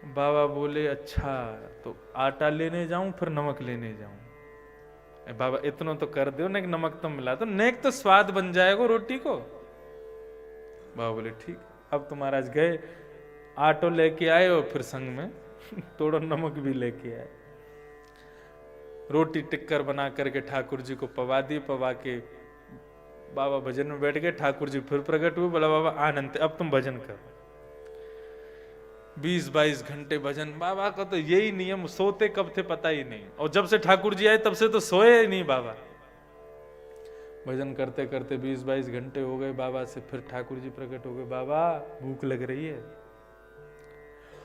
बाबा बोले अच्छा तो आटा लेने जाऊं फिर नमक लेने जाऊं? बाबा इतना तो कर दो ना, नमक तो मिला तो नेक तो स्वाद बन जाएगा रोटी को। बाबा बोले ठीक। अब तो महाराज गए, आटो लेके आए और फिर संग में थोड़ा नमक भी लेके आए। रोटी टिक्कर बना करके ठाकुर जी को पवा दी। पवा के बाबा भजन में बैठ गए। ठाकुर जी फिर प्रकट हुए, बोला बाबा आनंद अब तुम भजन करो। 20-22 घंटे भजन। बाबा का तो यही नियम, सोते कब थे पता ही नहीं, और जब से ठाकुर जी आए तब से तो सोए ही नहीं बाबा। भजन करते करते 20-22 घंटे हो गए। बाबा से फिर ठाकुर जी प्रकट हो गए, बाबा भूख लग रही है।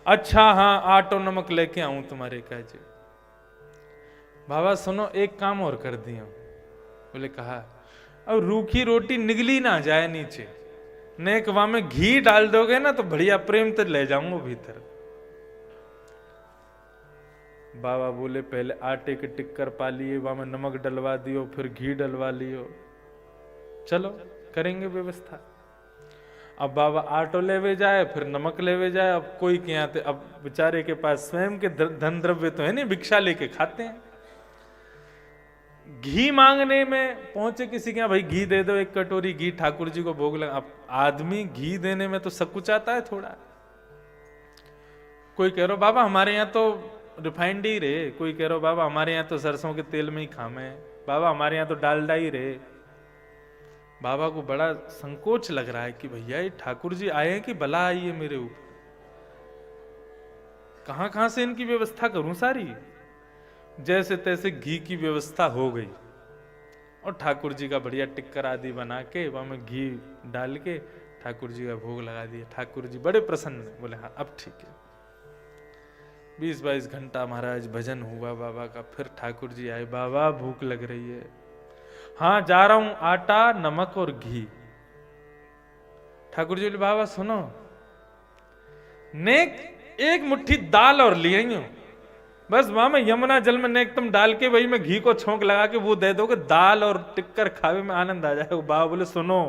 अच्छा हाँ, आटो नमक लेके आऊं तुम्हारे काजे। बाबा सुनो एक काम और कर दिया। बोले कहा, अब रूखी रोटी निगली ना जाए नीचे, नेक वहां में घी डाल दोगे ना तो बढ़िया प्रेम तो ले जाऊंगा भीतर। बाबा बोले पहले आटे के टिक्कर पा लिए, वहां में नमक डलवा दियो, फिर घी डलवा लियो, चलो करेंगे व्यवस्था। अब बाबा आटो लेवे जाए, फिर नमक लेवे जाए। अब कोई के यहाँ, अब बेचारे के पास स्वयं के धन द्रव्य तो है नहीं, भिक्षा लेके खाते हैं। घी मांगने में पहुंचे किसी के यहाँ, भाई घी दे दो, एक कटोरी घी ठाकुर जी को भोग लगा। अब आदमी घी देने में तो सकुचाता है थोड़ा। कोई कह रहा बाबा हमारे यहाँ तो रिफाइंड ही रहे, कोई कह रहा बाबा हमारे यहाँ तो सरसों के तेल में ही खामे, बाबा हमारे यहाँ तो डालडा ही रहे। बाबा को बड़ा संकोच लग रहा है कि भैया ये ठाकुर जी आए हैं कि बला आई है मेरे ऊपर, कहां कहां से इनकी व्यवस्था करूं सारी। जैसे तैसे घी की व्यवस्था हो गई और ठाकुर जी का बढ़िया टिक्कर आदि बना के वहां में घी डाल के ठाकुर जी का भोग लगा दिया। ठाकुर जी बड़े प्रसन्न, बोले हाँ अब ठीक है। 20-22 घंटा महाराज भजन हुआ बाबा का। फिर ठाकुर जी आए, बाबा भूख लग रही है। हाँ जा रहा हूं, आटा नमक और घी। ठाकुर जी बोले बाबा सुनो, नेक एक मुट्ठी दाल और लिए ही हूं, बस वहां में यमुना जल में नेक तुम डाल के वही में घी को छोंक लगा के वो दे दोगे, दाल और टिक्कर खावे में आनंद आ जाएगा। बाबा बोले सुनो,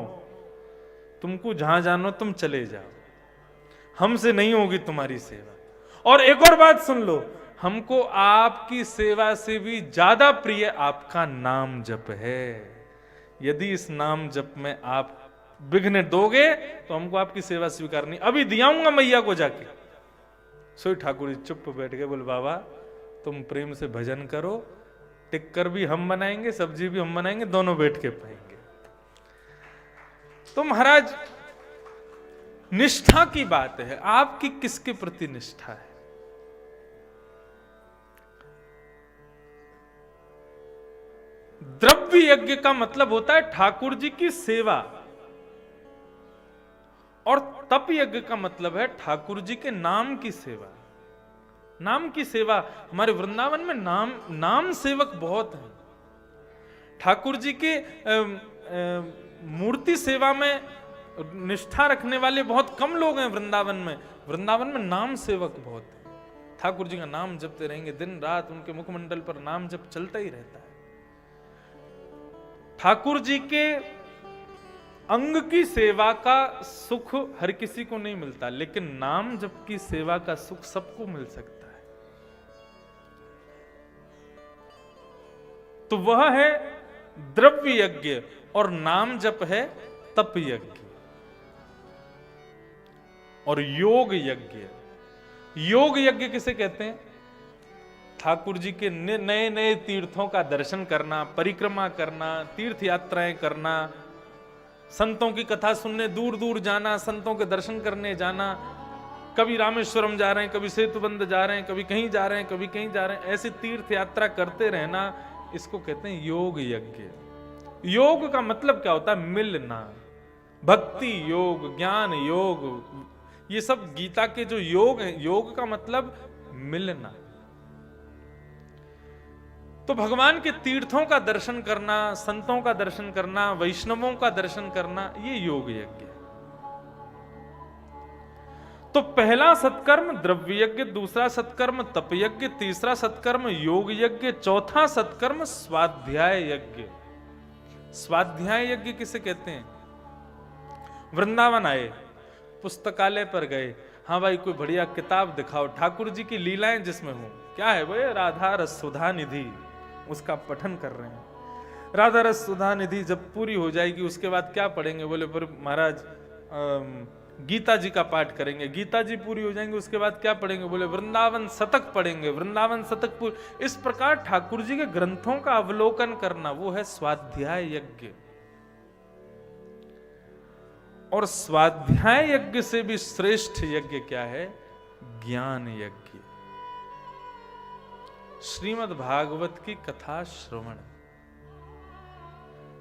तुमको जहां जानो तुम चले जाओ, हमसे नहीं होगी तुम्हारी सेवा। और एक और बात सुन लो, हमको आपकी सेवा से भी ज्यादा प्रिय आपका नाम जप है। यदि इस नाम जप में आप विघ्न दोगे तो हमको आपकी सेवा स्वीकार नहीं, अभी दियाऊंगा मैया को जाके। सोई ठाकुर जी चुप बैठ गए। बोले बाबा तुम प्रेम से भजन करो, टिक्कर भी हम बनाएंगे, सब्जी भी हम बनाएंगे, दोनों बैठ के पाएंगे। तो महाराज निष्ठा की बात है, आपकी किसके प्रति निष्ठा है। द्रव्य यज्ञ का मतलब होता है ठाकुर जी की सेवा, और तप यज्ञ का मतलब है ठाकुर जी के नाम की सेवा। नाम की सेवा, हमारे वृंदावन में नाम सेवक बहुत हैं। ठाकुर जी के मूर्ति सेवा में निष्ठा रखने वाले बहुत कम लोग हैं वृंदावन में। वृंदावन में नाम सेवक बहुत हैं। ठाकुर जी का नाम जपते रहेंगे दिन रात, उनके मुखमंडल पर नाम जप चलता ही रहता है। ठाकुर जी के अंग की सेवा का सुख हर किसी को नहीं मिलता, लेकिन नाम जप की सेवा का सुख सबको मिल सकता है। तो वह है द्रव्य यज्ञ, और नाम जप है तप यज्ञ और योग यज्ञ। योग यज्ञ किसे कहते हैं? ठाकुर जी के नए नए तीर्थों का दर्शन करना, परिक्रमा करना, तीर्थ यात्राएं करना, संतों की कथा सुनने दूर दूर जाना, संतों के दर्शन करने जाना। कभी रामेश्वरम जा रहे हैं, कभी सेतुबंद जा रहे हैं, कभी कहीं जा रहे हैं, कभी कहीं जा रहे हैं, ऐसे तीर्थ यात्रा करते रहना, इसको कहते हैं योग यज्ञ। योग का मतलब क्या होता है? मिलना। भक्ति योग, ज्ञान योग, ये सब गीता के जो योग है, योग का मतलब मिलना। तो भगवान के तीर्थों का दर्शन करना, संतों का दर्शन करना, वैष्णवों का दर्शन करना, ये योग यज्ञ है। तो पहला सत्कर्म द्रव्य यज्ञ, दूसरा सत्कर्म तप यज्ञ, तीसरा सत्कर्म योग यज्ञ, चौथा सत्कर्म स्वाध्याय यज्ञ। स्वाध्याय यज्ञ किसे कहते हैं? वृंदावन आए, पुस्तकालय पर गए, हाँ भाई कोई बढ़िया किताब दिखाओ ठाकुर जी की लीलाएं जिसमें हो। क्या है भाई? राधा रस सुधा निधि, उसका पठन कर रहे हैं। राधा रस सुधा निधि जब पूरी हो जाएगी उसके बाद क्या पढ़ेंगे? बोले फिर महाराज गीता जी का पाठ करेंगे। गीता जी पूरी हो जाएंगे उसके बाद क्या पढ़ेंगे? बोले वृंदावन शतक पढ़ेंगे। वृंदावन शतक पूरी। इस प्रकार ठाकुर जी के ग्रंथों का अवलोकन करना, वो है स्वाध्याय यज्ञ। और स्वाध्याय यज्ञ से भी श्रेष्ठ यज्ञ क्या है? ज्ञान यज्ञ। श्रीमद् भागवत की कथा श्रवण।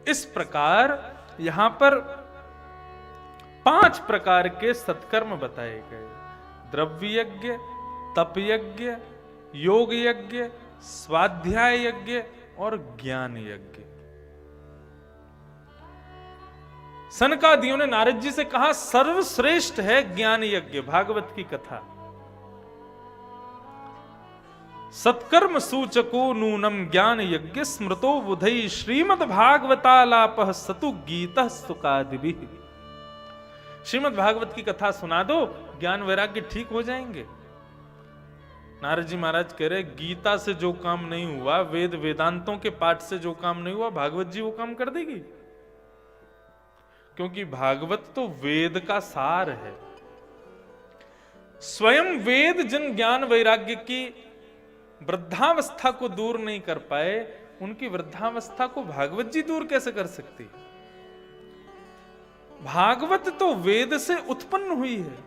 इस प्रकार यहां पर 5 प्रकार के सत्कर्म बताए गए। द्रव्य यज्ञ, तप यज्ञ, योग यज्ञ, स्वाध्याय यज्ञ और ज्ञान यज्ञ। सनकादियों ने नारद जी से कहा सर्वश्रेष्ठ है ज्ञान यज्ञ, भागवत की कथा। सत्कर्म सूचको नूनम ज्ञान यज्ञ स्मृतो बुधई श्रीमद् भागवतालापः सतु गीतः सुकादिभिः। श्रीमद् भागवत की कथा सुना दो, ज्ञान वैराग्य ठीक हो जाएंगे। नारद जी महाराज कह रहे गीता से जो काम नहीं हुआ, वेद वेदांतों के पाठ से जो काम नहीं हुआ, भागवत जी वो काम कर देगी। क्योंकि भागवत तो वेद का सार है। स्वयं वेद जिन ज्ञान वैराग्य की वृद्धावस्था को दूर नहीं कर पाए, उनकी वृद्धावस्था को भागवत जी दूर कैसे कर सकती? भागवत तो वेद से उत्पन्न हुई है।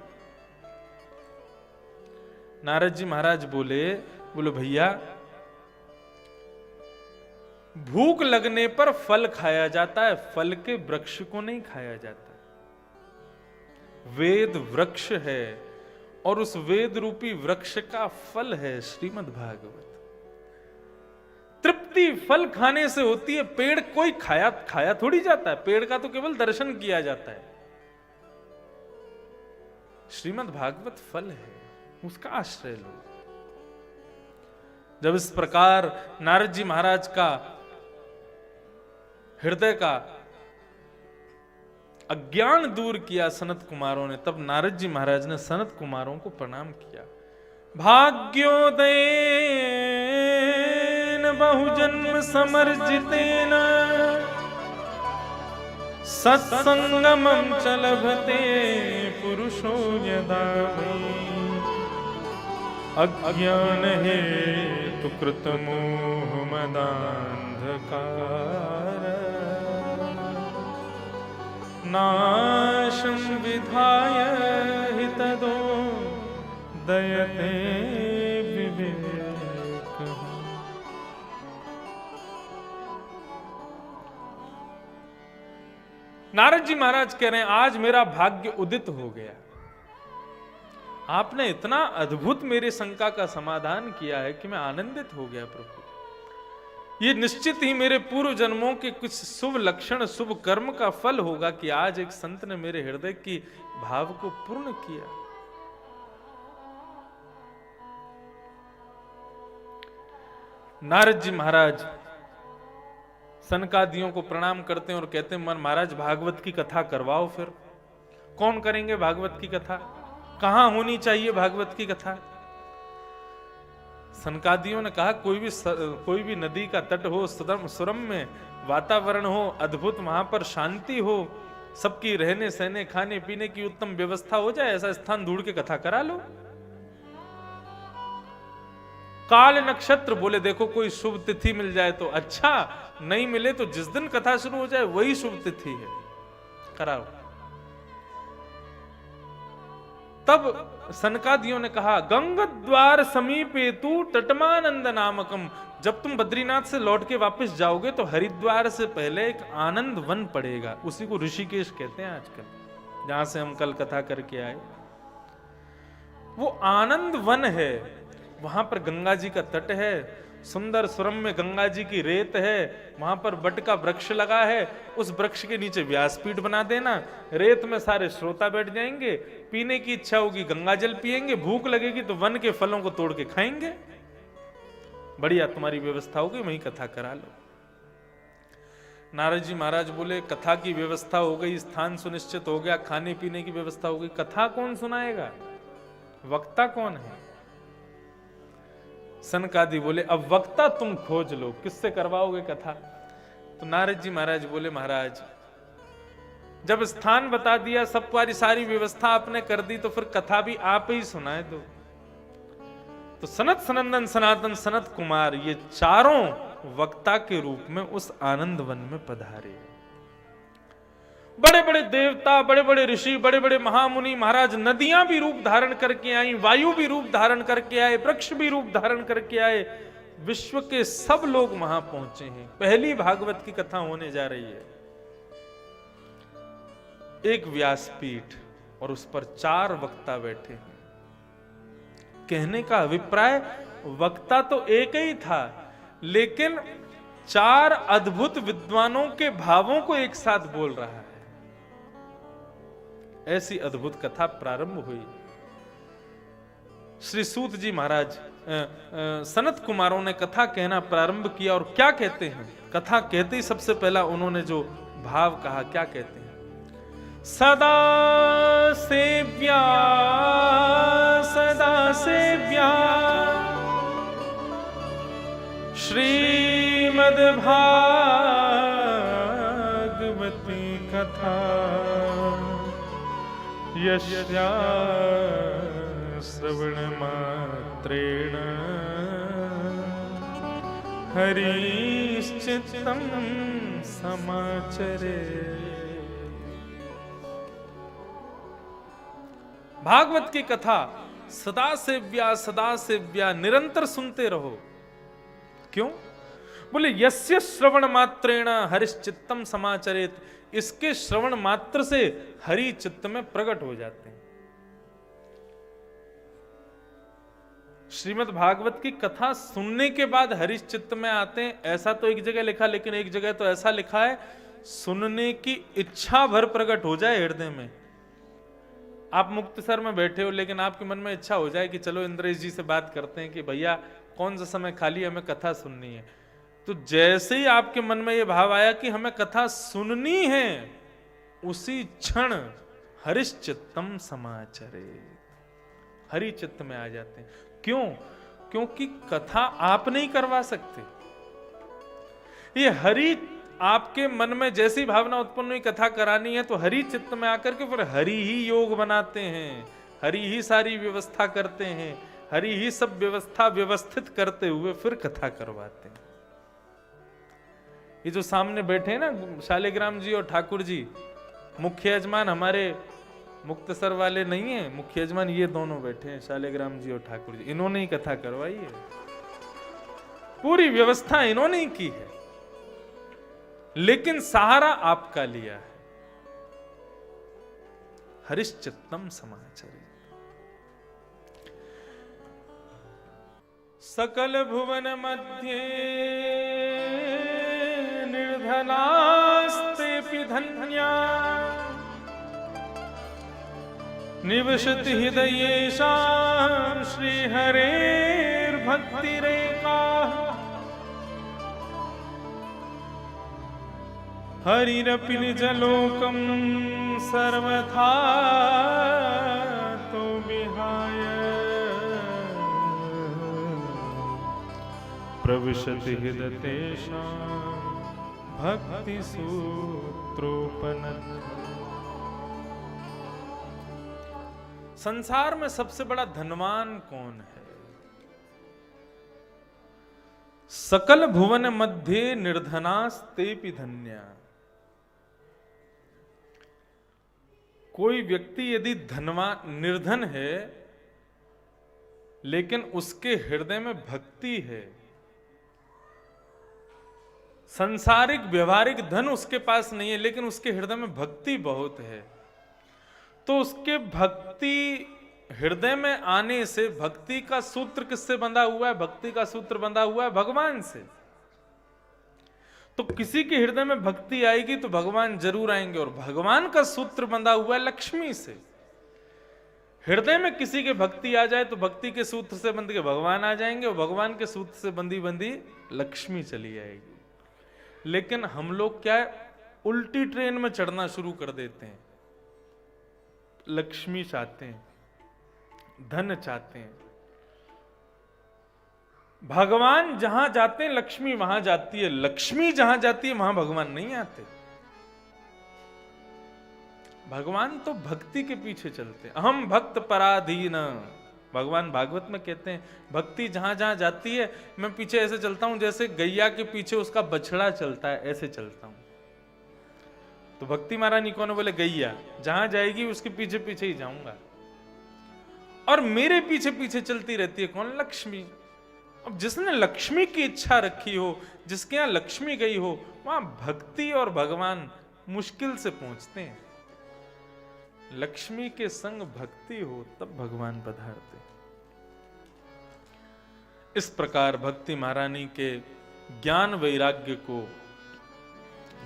नारद जी महाराज बोले भैया भूख लगने पर फल खाया जाता है, फल के वृक्ष को नहीं खाया जाता। वेद वृक्ष है और उस वेद रूपी वृक्ष का फल है श्रीमद् भागवत। तृप्ति फल खाने से होती है, पेड़ कोई खाया थोड़ी जाता है, पेड़ का तो केवल दर्शन किया जाता है। श्रीमद् भागवत फल है, उसका आश्रय लो। जब इस प्रकार नारद जी महाराज का हृदय का अज्ञान दूर किया सनत कुमारों ने, तब नारद जी महाराज ने सनत कुमारों को प्रणाम किया। भाग्योदयेन बहुजन्म समर्जितेन सत्संगमं च लभते पुरुषो यदा वै अज्ञान हेतु कृत मोह मदान्धकार नाशं विधाय हितदो दयते विवेक। नारद जी महाराज कह रहे हैं आज मेरा भाग्य उदित हो गया। आपने इतना अद्भुत मेरे शंका का समाधान किया है कि मैं आनंदित हो गया प्रभु। ये निश्चित ही मेरे पूर्व जन्मों के कुछ शुभ लक्षण, शुभ कर्म का फल होगा कि आज एक संत ने मेरे हृदय की भाव को पूर्ण किया। नारद जी महाराज सनकादियों को प्रणाम करते हैं और कहते हैं मन महाराज भागवत की कथा करवाओ। फिर कौन करेंगे भागवत की कथा? कहां होनी चाहिए भागवत की कथा? सनकादियों ने कहा कोई भी नदी का तट हो, सुरम्य वातावरण हो, अद्भुत वहां पर शांति हो, सबकी रहने सहने खाने पीने की उत्तम व्यवस्था हो जाए, ऐसा स्थान ढूंढ के कथा करा लो। काल नक्षत्र बोले देखो कोई शुभ तिथि मिल जाए तो अच्छा, नहीं मिले तो जिस दिन कथा शुरू हो जाए वही शुभ तिथि है, कराओ। तब सनकादियों ने कहा गंगद्वार समीपे तू तटमानंद नामकम। जब तुम बद्रीनाथ से लौट के वापस जाओगे तो हरिद्वार से पहले एक आनंद वन पड़ेगा, उसी को ऋषिकेश कहते हैं आजकल, जहां से हम कल कथा करके आए। वो आनंद वन है, वहां पर गंगा जी का तट है, सुंदर सुरम्य गंगा जी की रेत है, वहां पर बट का वृक्ष लगा है, उस वृक्ष के नीचे व्यासपीठ बना देना, रेत में सारे श्रोता बैठ जाएंगे, पीने की इच्छा होगी गंगा जल पिएंगे, भूख लगेगी तो वन के फलों को तोड़ के खाएंगे। बढ़िया तुम्हारी व्यवस्था होगी, वहीं कथा करा लो। नारद जी महाराज बोले कथा की व्यवस्था हो गई, स्थान सुनिश्चित हो गया, खाने पीने की व्यवस्था हो गई, कथा कौन सुनाएगा? वक्ता कौन है? सनकादि बोले अब वक्ता तुम खोज लो, किससे करवाओगे कथा? तो नारद जी महाराज बोले महाराज जब स्थान बता दिया, सब सारी व्यवस्था आपने कर दी, तो फिर कथा भी आप ही सुनाए दो। तो सनत सनंदन सनातन सनत कुमार ये चारों वक्ता के रूप में उस आनंद वन में पधारे। बड़े बड़े देवता, बड़े बड़े ऋषि, बड़े बड़े महामुनि महाराज, नदियां भी रूप धारण करके आई, वायु भी रूप धारण करके आए, वृक्ष भी रूप धारण करके आए, विश्व के सब लोग वहां पहुंचे हैं। पहली भागवत की कथा होने जा रही है। एक व्यासपीठ और उस पर 4 वक्ता बैठे हैं। कहने का अभिप्राय वक्ता तो एक ही था, लेकिन 4 अद्भुत विद्वानों के भावों को एक साथ बोल रहा है। ऐसी अद्भुत कथा प्रारंभ हुई। श्री सूत जी महाराज सनत कुमारों ने कथा कहना प्रारंभ किया। और क्या कहते हैं? कथा कहते ही सबसे पहला उन्होंने जो भाव कहा, क्या कहते हैं? सदा सेव्या सदा सेव्या श्रीमद् भागवती कथा यस्या श्रवण मात्रेण हरिश्चित्तं समाचरे। भागवत की कथा सदा सेव्या निरंतर सुनते रहो। क्यों? बोले यस्य श्रवण मात्रेण हरिश्चित्तम समाचरेत, इसके श्रवण मात्र से हरि चित्त में प्रकट हो जाते हैं। श्रीमद् भागवत की कथा सुनने के बाद हरि चित्त में आते हैं, ऐसा तो एक जगह लिखा, लेकिन एक जगह तो ऐसा लिखा है सुनने की इच्छा भर प्रकट हो जाए हृदय में। आप मुक्तसर में बैठे हो, लेकिन आपके मन में इच्छा हो जाए कि चलो इंद्रेश जी से बात करते हैं कि भैया कौन सा समय खाली, हमें कथा सुननी है। तो जैसे ही आपके मन में यह भाव आया कि हमें कथा सुननी है, उसी क्षण हरिश्चित्तम समाचरे, हरि चित्त में आ जाते हैं। क्यों? क्योंकि कथा आप नहीं करवा सकते। ये हरि आपके मन में जैसी भावना उत्पन्न हुई कथा करानी है, तो हरि चित्त में आकर के फिर हरि ही योग बनाते हैं, हरि ही सारी व्यवस्था करते हैं, हरि ही सब व्यवस्था व्यवस्थित करते हुए फिर कथा करवाते हैं। ये जो सामने बैठे हैं ना शालिग्राम जी और ठाकुर जी, मुख्य यजमान हमारे मुक्तसर वाले नहीं है, मुख्य यजमान ये दोनों बैठे हैं, शालिग्राम जी और ठाकुर जी। इन्होंने ही कथा करवाई है, पूरी व्यवस्था इन्होंने ही की है, लेकिन सहारा आपका लिया है। हरिश्चित्तम समाचरे। सकल भुवन मध्य निर्धनास्ते धन्या निवसति हृदयेषां श्रीहरेर्भक्तिरेका हरिरपि निजलोकं सर्वथा तो विहाय प्रविशति हृदयेषां भक्ति सूत्रोपनत। संसार में सबसे बड़ा धनवान कौन है? सकल भुवन मध्य निर्धनास्तेपि धन्या। कोई व्यक्ति यदि धनवान निर्धन है, लेकिन उसके हृदय में भक्ति है, संसारिक व्यवहारिक धन उसके पास नहीं है, लेकिन उसके हृदय में भक्ति बहुत है, तो उसके भक्ति हृदय में आने से, भक्ति का सूत्र किससे बंधा हुआ है? भक्ति का सूत्र बंधा हुआ है भगवान से। तो किसी के हृदय में भक्ति आएगी तो भगवान जरूर आएंगे, और भगवान का सूत्र बंधा हुआ है लक्ष्मी से। हृदय में किसी के भक्ति आ जाए तो भक्ति के सूत्र से बंध के भगवान आ जाएंगे, और भगवान के सूत्र से बंधी बंधी लक्ष्मी चली आएगी। लेकिन हम लोग क्या है, उल्टी ट्रेन में चढ़ना शुरू कर देते हैं। लक्ष्मी चाहते हैं, धन चाहते हैं। भगवान जहां जाते हैं लक्ष्मी वहां जाती है, लक्ष्मी जहां जाती है वहां भगवान नहीं आते। भगवान तो भक्ति के पीछे चलते। अहम भक्त पराधीन, भगवान भागवत में कहते हैं भक्ति जहां जहां जाती है मैं पीछे ऐसे चलता हूं जैसे गैया के पीछे उसका बछड़ा चलता है, ऐसे चलता हूं। तो भक्ति महारानी कौन है? बोले गैया, जहां जाएगी उसके पीछे पीछे ही जाऊंगा। और मेरे पीछे पीछे चलती रहती है कौन? लक्ष्मी। अब जिसने लक्ष्मी की इच्छा रखी हो, जिसके यहां लक्ष्मी गई हो, वहां भक्ति और भगवान मुश्किल से पहुंचते हैं। लक्ष्मी के संग भक्ति हो तब भगवान पधारते। इस प्रकार भक्ति महारानी के ज्ञान वैराग्य को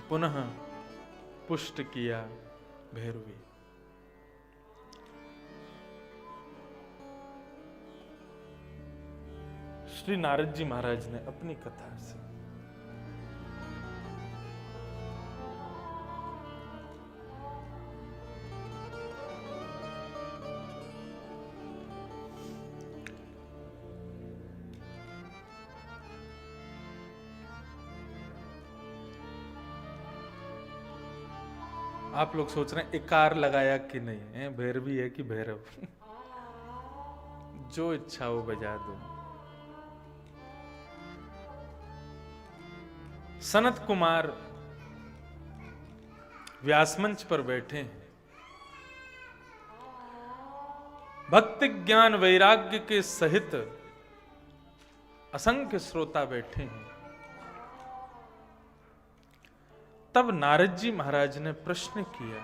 पुनः पुष्ट किया भैरवी। श्री नारद जी महाराज ने अपनी कथा से आप लोग सोच रहे हैं इकार लगाया कि नहीं है, भैरवी है कि भैरव? जो इच्छा हो बजा दो। सनत कुमार व्यास मंच पर बैठे हैं, भक्ति ज्ञान वैराग्य के सहित असंख्य श्रोता बैठे हैं। तब नारद जी महाराज ने प्रश्न किया,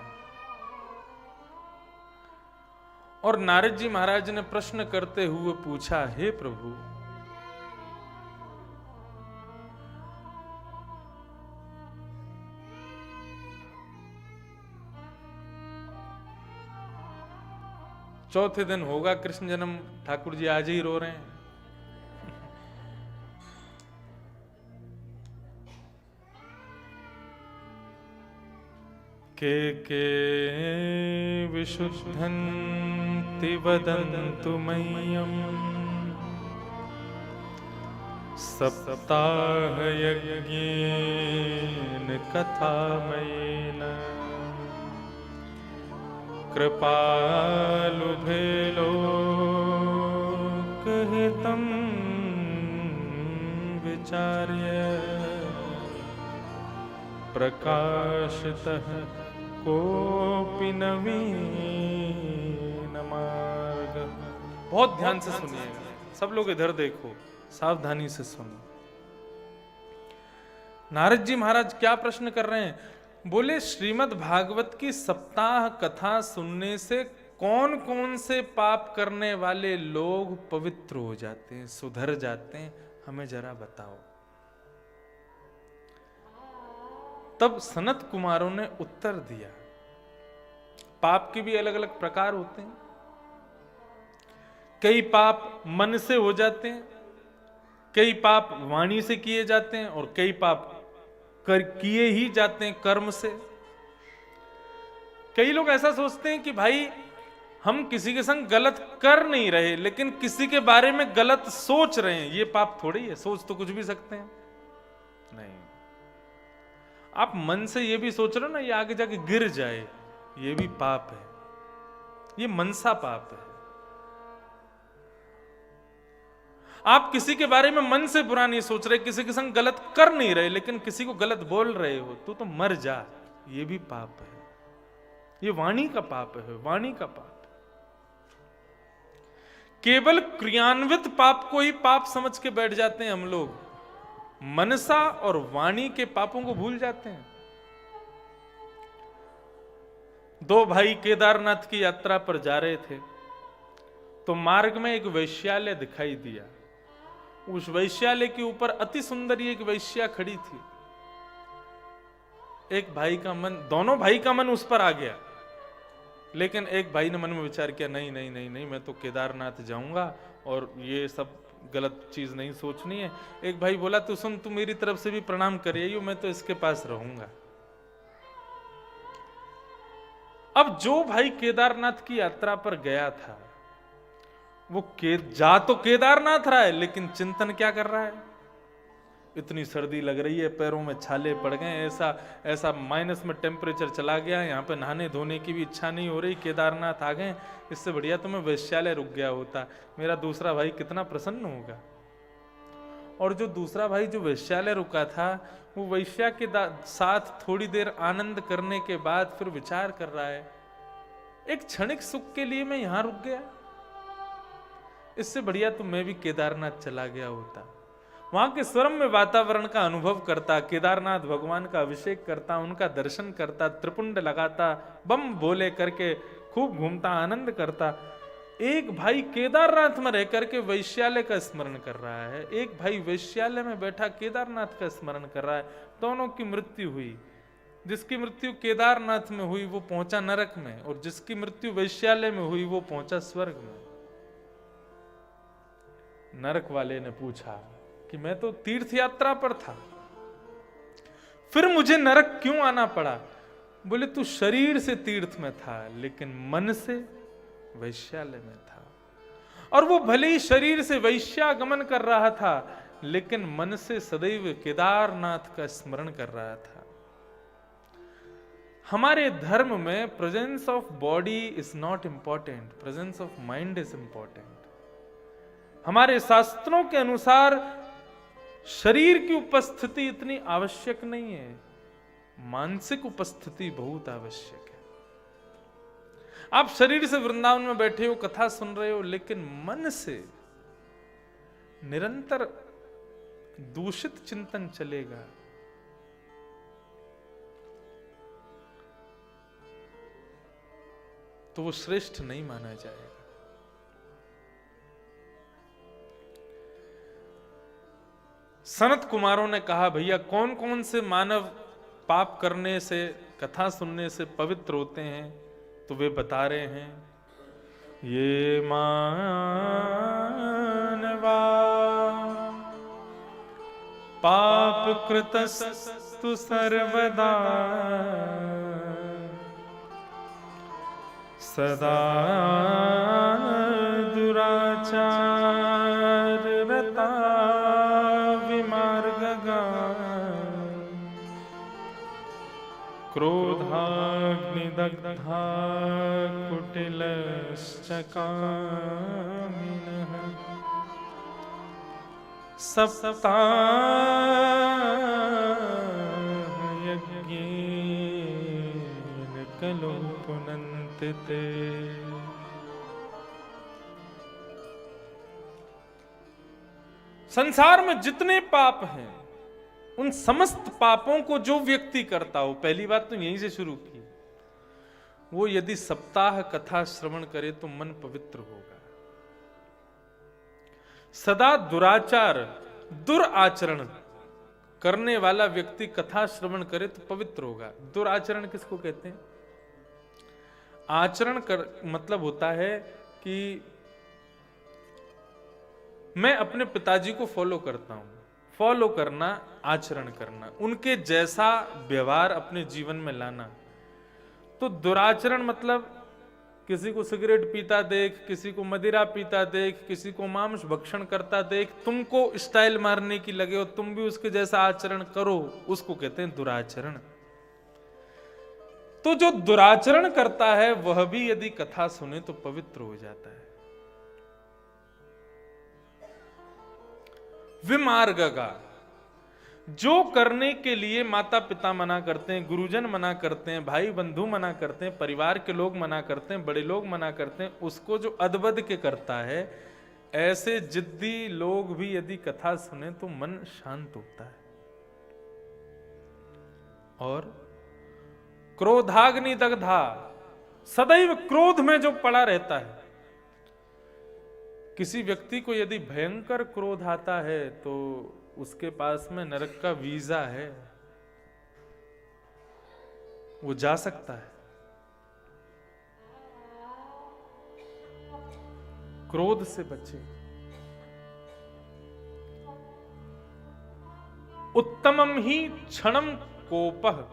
और नारद जी महाराज ने प्रश्न करते हुए पूछा, हे प्रभु, चौथे दिन होगा कृष्ण जन्म, ठाकुर जी आज ही रो रहे हैं। के विशुद्धन्ति वदन्तु मह्यम् सप्ताह यज्ञेन कथामयेन कृपालुभे लोकहितं विचार्य प्रकाशितः कोपि नवीन मार्ग। बहुत ध्यान से सुनिएगा, सब लोग इधर देखो, सावधानी से सुनो। नारद जी महाराज क्या प्रश्न कर रहे हैं? बोले श्रीमद् भागवत की सप्ताह कथा सुनने से कौन कौन से पाप करने वाले लोग पवित्र हो जाते हैं, सुधर जाते हैं, हमें जरा बताओ। तब सनत कुमारों ने उत्तर दिया, पाप के भी अलग अलग प्रकार होते हैं। कई पाप मन से हो जाते हैं, कई पाप वाणी से किए जाते हैं, और कई पाप किए ही जाते हैं कर्म से। कई लोग ऐसा सोचते हैं कि भाई हम किसी के संग गलत कर नहीं रहे, लेकिन किसी के बारे में गलत सोच रहे हैं, ये पाप थोड़ी है। सोच तो कुछ भी सकते हैं। नहीं, आप मन से ये भी सोच रहे हो ना ये आगे जाके गिर जाए, ये भी पाप है, ये मनसा पाप है। आप किसी के बारे में मन से बुरा नहीं सोच रहे, किसी के संग गलत कर नहीं रहे, लेकिन किसी को गलत बोल रहे हो, तू तो मर जा, ये भी पाप है। ये वाणी का पाप है, वाणी का पाप। केवल क्रियान्वित पाप को ही पाप समझ के बैठ जाते हैं हम लोग, मनसा और वाणी के पापों को भूल जाते हैं। दो भाई केदारनाथ की यात्रा पर जा रहे थे, तो मार्ग में एक वैश्यालय दिखाई दिया। उस वैश्यालय के ऊपर अति सुंदर एक वैश्या खड़ी थी। एक भाई का मन, दोनों भाई का मन उस पर आ गया, लेकिन एक भाई ने मन में विचार किया, नहीं नहीं नहीं नहीं, मैं तो केदारनाथ जाऊंगा और ये सब गलत चीज नहीं सोचनी है। एक भाई बोला, तू सुन, तू मेरी तरफ से भी प्रणाम करिए, मैं तो इसके पास रहूंगा। अब जो भाई केदारनाथ की यात्रा पर गया था, वो जा तो केदारनाथ रहा है, लेकिन चिंतन क्या कर रहा है? इतनी सर्दी लग रही है, पैरों में छाले पड़ गए, ऐसा ऐसा माइनस में टेम्परेचर चला गया, यहाँ पे नहाने धोने की भी इच्छा नहीं हो रही, केदारनाथ आ गए, इससे बढ़िया तो मैं वैश्यालय रुक गया होता। मेरा दूसरा भाई कितना प्रसन्न होगा। और जो दूसरा भाई जो वैश्यालय रुका था, वो वैश्या के साथ थोड़ी देर आनंद करने के बाद फिर विचार कर रहा है, एक क्षणिक सुख के लिए मैं यहां रुक गया, इससे बढ़िया तो मैं भी केदारनाथ चला गया होता, वहां के स्वरम्य वातावरण का अनुभव करता, केदारनाथ भगवान का अभिषेक करता, उनका दर्शन करता, त्रिपुंड लगाता, बम बोले करके खूब घूमता, आनंद करता। एक भाई केदारनाथ में रह करके वैश्यालय का स्मरण कर रहा है, एक भाई वैश्यालय में बैठा केदारनाथ का स्मरण कर रहा है। दोनों की मृत्यु हुई। जिसकी मृत्यु केदारनाथ में हुई वो पहुंचा नरक में, और जिसकी मृत्यु वैश्यालय में हुई वो पहुंचा स्वर्ग में। नरक वाले ने पूछा कि मैं तो तीर्थ यात्रा पर था, फिर मुझे नरक क्यों आना पड़ा? बोले तू शरीर से तीर्थ में था, लेकिन मन से वैश्यालय में था। और वो भले ही शरीर से वैश्यागमन कर रहा था, लेकिन मन से सदैव केदारनाथ का स्मरण कर रहा था। हमारे धर्म में presence of body is not important, presence of mind is important. हमारे शास्त्रों के अनुसार शरीर की उपस्थिति इतनी आवश्यक नहीं है, मानसिक उपस्थिति बहुत आवश्यक है। आप शरीर से वृंदावन में बैठे हो, कथा सुन रहे हो, लेकिन मन से निरंतर दूषित चिंतन चलेगा, तो वो श्रेष्ठ नहीं माना जाएगा। सनत कुमारों ने कहा, भैया कौन कौन से मानव पाप करने से, कथा सुनने से पवित्र होते हैं? तो वे बता रहे हैं, ये मानवा पाप कृतस्तु सर्वदा सदा दुराचार रता विमार्गगा क्रोधाग्निदग्धा कुटिलश्च कामिनः सप्ताह यज्ञेन खलु पुनन्ति ते। संसार में जितने पाप हैं, उन समस्त पापों को जो व्यक्ति करता हो, पहली बात तो यहीं से शुरू की, वो यदि सप्ताह कथा श्रवण करे तो मन पवित्र होगा। सदा दुराचार, दुराचरण करने वाला व्यक्ति कथा श्रवण करे तो पवित्र होगा। दुराचरण किसको कहते हैं? आचरण कर मतलब होता है कि मैं अपने पिताजी को फॉलो करता हूं, फॉलो करना, आचरण करना, उनके जैसा व्यवहार अपने जीवन में लाना। तो दुराचरण मतलब किसी को सिगरेट पीता देख, किसी को मदिरा पीता देख, किसी को मांस भक्षण करता देख, तुमको स्टाइल मारने की लगे हो, तुम भी उसके जैसा आचरण करो, उसको कहते हैं दुराचरण। तो जो दुराचरण करता है वह भी यदि कथा सुने तो पवित्र हो जाता है। विमार्गगा, जो करने के लिए माता पिता मना करते हैं, गुरुजन मना करते हैं, भाई बंधु मना करते हैं, परिवार के लोग मना करते हैं, बड़े लोग मना करते हैं, उसको जो अदबद के करता है, ऐसे जिद्दी लोग भी यदि कथा सुने तो मन शांत होता है। और क्रोधाग्नि दग्धा, सदैव क्रोध में जो पड़ा रहता है, किसी व्यक्ति को यदि भयंकर क्रोध आता है तो उसके पास में नरक का वीजा है, वो जा सकता है। क्रोध से बचे। उत्तमम ही क्षणम कोपः,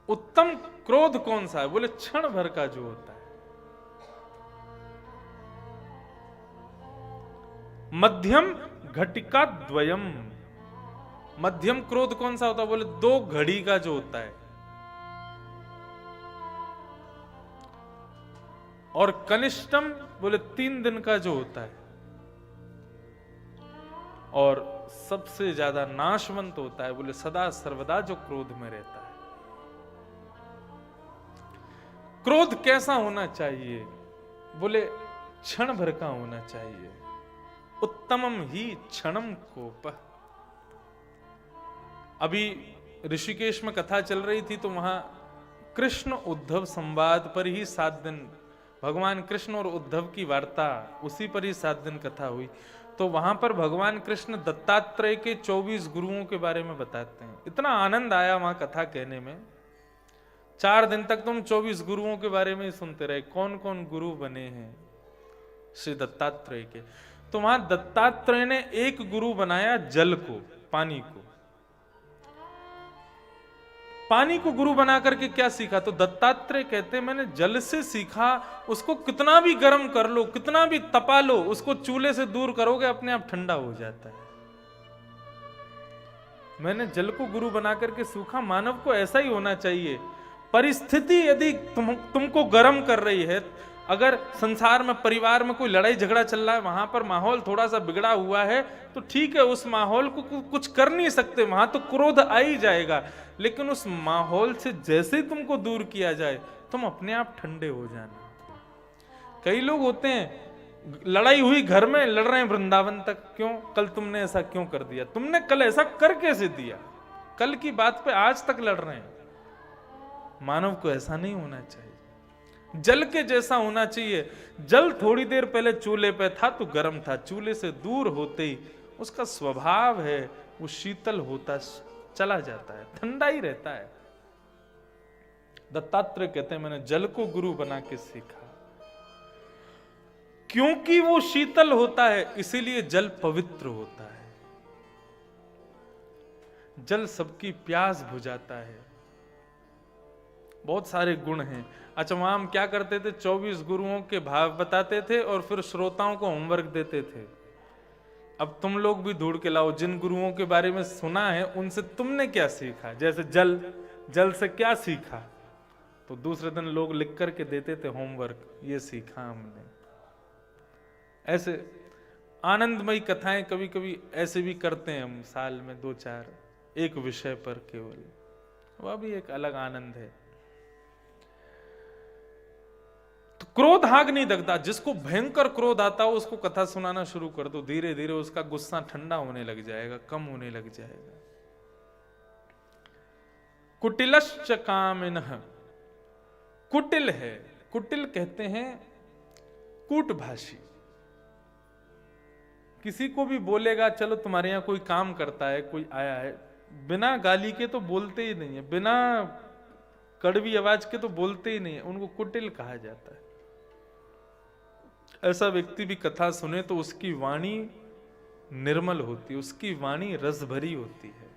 उत्तम क्रोध कौन सा है? बोले क्षण भर का जो होता है। मध्यम घटिका द्वयम। मध्यम क्रोध कौन सा होता है? बोले 2 घड़ी का जो होता है। और कनिष्ठम बोले 3 दिन का जो होता है। और सबसे ज्यादा नाशवंत होता है बोले सदा सर्वदा जो क्रोध में रहता है। क्रोध कैसा होना चाहिए? बोले क्षण भर का होना चाहिए। उत्तमम ही क्षणम कोप। अभी ऋषिकेश में कथा चल रही थी तो वहां कृष्ण उद्धव संवाद पर ही 7 दिन, भगवान कृष्ण और उद्धव की वार्ता उसी पर ही 7 दिन कथा हुई। तो वहां पर भगवान कृष्ण दत्तात्रेय के 24 गुरुओं के बारे में बताते हैं। इतना आनंद आया वहां कथा कहने में। 4 दिन तक तुम 24 गुरुओं के बारे में ही सुनते रहे, कौन कौन गुरु बने हैं श्री दत्तात्रेय के। तो वहां दत्तात्रेय ने एक गुरु बनाया जल को, पानी को। पानी को गुरु बना करके क्या सीखा? तो दत्तात्रेय कहते हैं मैंने जल से सीखा, उसको कितना भी गर्म कर लो, कितना भी तपा लो, उसको चूल्हे से दूर करोगे अपने आप ठंडा हो जाता है। मैंने जल को गुरु बना करके सीखा। मानव को ऐसा ही होना चाहिए। परिस्थिति यदि तुमको गर्म कर रही है, अगर संसार में परिवार में कोई लड़ाई झगड़ा चल रहा है, वहां पर माहौल थोड़ा सा बिगड़ा हुआ है, तो ठीक है, उस माहौल को कुछ कर नहीं सकते, वहां तो क्रोध आ ही जाएगा। लेकिन उस माहौल से जैसे ही तुमको दूर किया जाए, तुम अपने आप ठंडे हो जाना। कई लोग होते हैं, लड़ाई हुई घर में, लड़ रहे हैं वृंदावन तक। क्यों? कल तुमने ऐसा क्यों कर दिया? तुमने कल ऐसा कर कैसे दिया? कल की बात पे आज तक लड़ रहे हैं। मानव को ऐसा नहीं होना चाहिए। जल के जैसा होना चाहिए। जल थोड़ी देर पहले चूल्हे पे था तो गर्म था, चूल्हे से दूर होते ही उसका स्वभाव है वो शीतल होता चला जाता है, ठंडा ही रहता है। दत्तात्रेय कहते हैं मैंने जल को गुरु बना के सीखा, क्योंकि वो शीतल होता है इसीलिए जल पवित्र होता है। जल सबकी प्यास बुझाता है। बहुत सारे गुण हैं। अच्छा, वहां हम क्या करते थे? 24 गुरुओं के भाव बताते थे और फिर श्रोताओं को होमवर्क देते थे। अब तुम लोग भी ढूंढ के लाओ, जिन गुरुओं के बारे में सुना है उनसे तुमने क्या सीखा। जैसे जल से क्या सीखा, तो दूसरे दिन लोग लिख करके देते थे होमवर्क, ये सीखा हमने। ऐसे आनंदमयी कथाएं कभी कभी ऐसे भी करते हैं हम, साल में 2-4 एक विषय पर केवल, वह भी एक अलग आनंद है। तो क्रोध आग नहीं दगता। जिसको भयंकर क्रोध आता हो उसको कथा सुनाना शुरू कर दो, धीरे धीरे उसका गुस्सा ठंडा होने लग जाएगा, कम होने लग जाएगा। कुटिलश्च कामिनः, कुटिल है, कुटिल कहते हैं कूटभाषी। किसी को भी बोलेगा चलो तुम्हारे यहां कोई काम करता है, कोई आया है, बिना गाली के तो बोलते ही नहीं है, बिना कड़वी आवाज के तो बोलते ही नहीं है, उनको कुटिल कहा जाता है। ऐसा व्यक्ति भी कथा सुने तो उसकी वाणी निर्मल होती है, उसकी वाणी रस भरी होती है।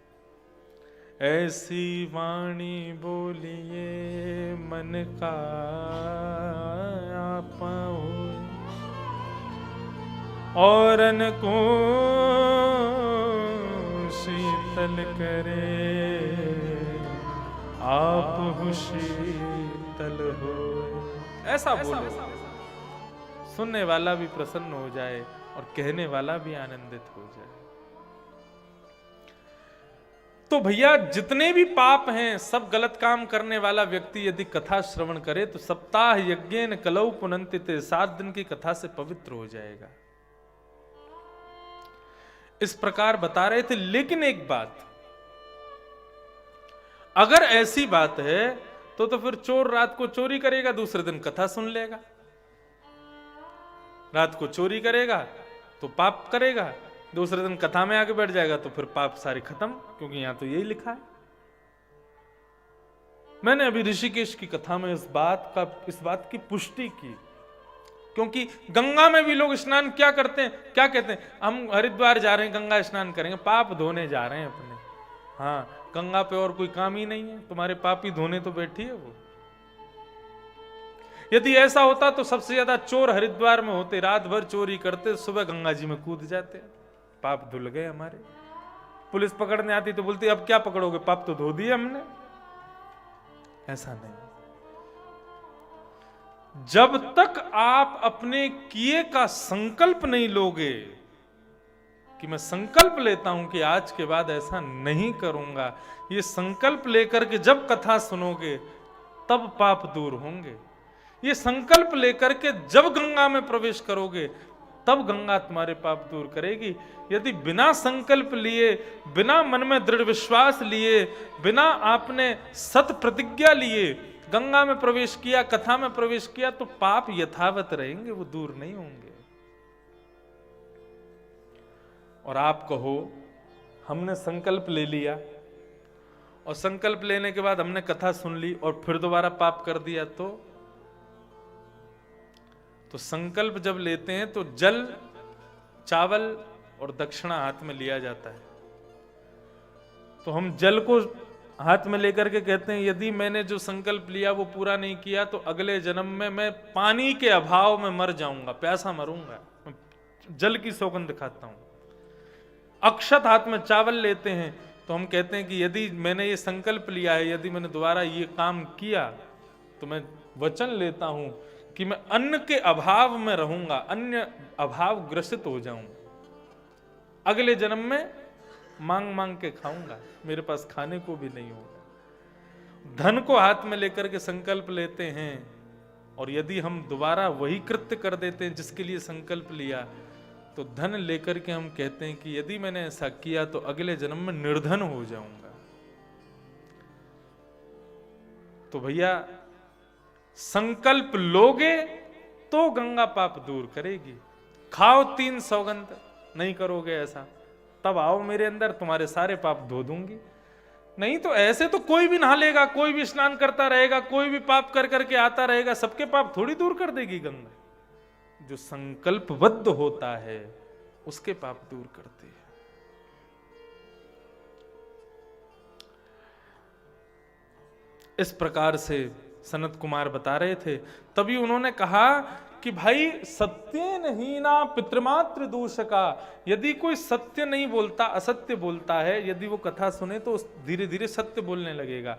ऐसी वाणी बोलिए मन का आपा होए, औरन को शीतल करे, आप हो शीतल होए। ऐसा बोलो, सुनने वाला भी प्रसन्न हो जाए और कहने वाला भी आनंदित हो जाए। तो भैया जितने भी पाप हैं, सब गलत काम करने वाला व्यक्ति यदि कथा श्रवण करे तो सप्ताह यज्ञेन कलौ पुनन्तिते, 7 दिन की कथा से पवित्र हो जाएगा। इस प्रकार बता रहे थे। लेकिन एक बात, अगर ऐसी बात है तो फिर चोर रात को चोरी करेगा, दूसरे दिन कथा सुन लेगा। रात को चोरी करेगा तो पाप करेगा, दूसरे दिन कथा में आके बैठ जाएगा तो फिर पाप सारे खत्म, क्योंकि यहां तो यही लिखा है। मैंने अभी ऋषिकेश की कथा में इस बात की पुष्टि की, क्योंकि गंगा में भी लोग स्नान क्या करते हैं, क्या कहते हैं, हम हरिद्वार जा रहे हैं गंगा स्नान करेंगे, पाप धोने जा रहे हैं अपने। हाँ, गंगा पे और कोई काम ही नहीं है, तुम्हारे पाप ही धोने तो बैठी है वो। यदि ऐसा होता तो सबसे ज्यादा चोर हरिद्वार में होते, रात भर चोरी करते, सुबह गंगा जी में कूद जाते, पाप धुल गए हमारे। पुलिस पकड़ने आती तो बोलती अब क्या पकड़ोगे, पाप तो धो दिए हमने। ऐसा नहीं। जब तक आप अपने किए का संकल्प नहीं लोगे कि मैं संकल्प लेता हूं कि आज के बाद ऐसा नहीं करूंगा, ये संकल्प लेकर के जब कथा सुनोगे तब पाप दूर होंगे। ये संकल्प लेकर के जब गंगा में प्रवेश करोगे तब गंगा तुम्हारे पाप दूर करेगी। यदि बिना संकल्प लिए, बिना मन में दृढ़ विश्वास लिए, बिना आपने सत प्रतिज्ञा लिए गंगा में प्रवेश किया, कथा में प्रवेश किया, तो पाप यथावत रहेंगे, वो दूर नहीं होंगे। और आप कहो हमने संकल्प ले लिया और संकल्प लेने के बाद हमने कथा सुन ली और फिर दोबारा पाप कर दिया, तो संकल्प जब लेते हैं तो जल, चावल और दक्षिणा हाथ में लिया जाता है। तो हम जल को हाथ में लेकर के कहते हैं यदि मैंने जो संकल्प लिया वो पूरा नहीं किया तो अगले जन्म में मैं पानी के अभाव में मर जाऊंगा, प्यासा मरूंगा। जल की सौगंध खाता हूं। अक्षत हाथ में चावल लेते हैं तो हम कहते हैं कि यदि मैंने ये संकल्प लिया है, यदि मैंने दोबारा ये काम किया तो मैं वचन लेता हूं कि मैं अन्न के अभाव में रहूंगा, अन्न अभाव ग्रसित हो जाऊं, अगले जन्म में मांग मांग के खाऊंगा, मेरे पास खाने को भी नहीं होगा। धन को हाथ में लेकर के संकल्प लेते हैं और यदि हम दोबारा वही कृत्य कर देते हैं जिसके लिए संकल्प लिया, तो धन लेकर के हम कहते हैं कि यदि मैंने ऐसा किया तो अगले जन्म में निर्धन हो जाऊंगा। तो भैया संकल्प लोगे तो गंगा पाप दूर करेगी। खाओ 3 सौगंध, नहीं करोगे ऐसा तब आओ मेरे अंदर, तुम्हारे सारे पाप धो दूंगी। नहीं तो ऐसे तो कोई भी नहा लेगा, कोई भी स्नान करता रहेगा, कोई भी पाप कर करके आता रहेगा, सबके पाप थोड़ी दूर कर देगी गंगा। जो संकल्पबद्ध होता है उसके पाप दूर करती है। इस प्रकार से सनत कुमार बता रहे थे। तभी उन्होंने कहा कि भाई सत्येन हीना पितृमात्र दूषका, यदि कोई सत्य नहीं बोलता, असत्य बोलता है, यदि वो कथा सुने तो धीरे धीरे सत्य बोलने लगेगा।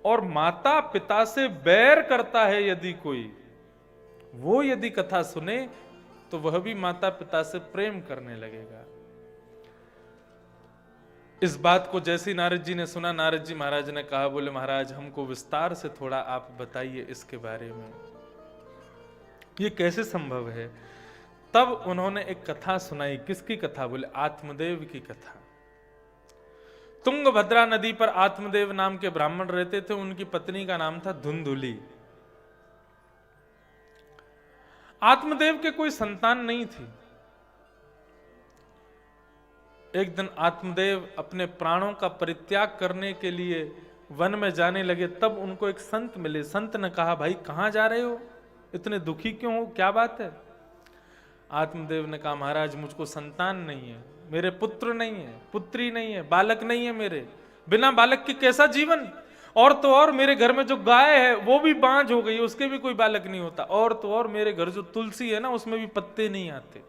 और माता पिता से बैर करता है यदि कोई, वो यदि कथा सुने तो वह भी माता पिता से प्रेम करने लगेगा। इस बात को जैसे नारद जी ने सुना, नारद जी महाराज ने कहा, बोले महाराज हमको विस्तार से थोड़ा आप बताइए इसके बारे में, ये कैसे संभव है। तब उन्होंने एक कथा सुनाई। किसकी कथा? बोले आत्मदेव की कथा। तुंगभद्रा नदी पर आत्मदेव नाम के ब्राह्मण रहते थे, उनकी पत्नी का नाम था धुंधुली। आत्मदेव के कोई संतान नहीं थी। एक दिन आत्मदेव अपने प्राणों का परित्याग करने के लिए वन में जाने लगे, तब उनको एक संत मिले। संत ने कहा, भाई कहां जा रहे हो, इतने दुखी क्यों हो, क्या बात है? आत्मदेव ने कहा, महाराज मुझको संतान नहीं है, मेरे पुत्र नहीं है, पुत्री नहीं है, बालक नहीं है मेरे, बिना बालक के कैसा जीवन। और तो और मेरे घर में जो गाय है वो भी बांझ हो गई, उसके भी कोई बालक नहीं होता। और तो और मेरे घर जो तुलसी है ना, उसमें भी पत्ते नहीं आते।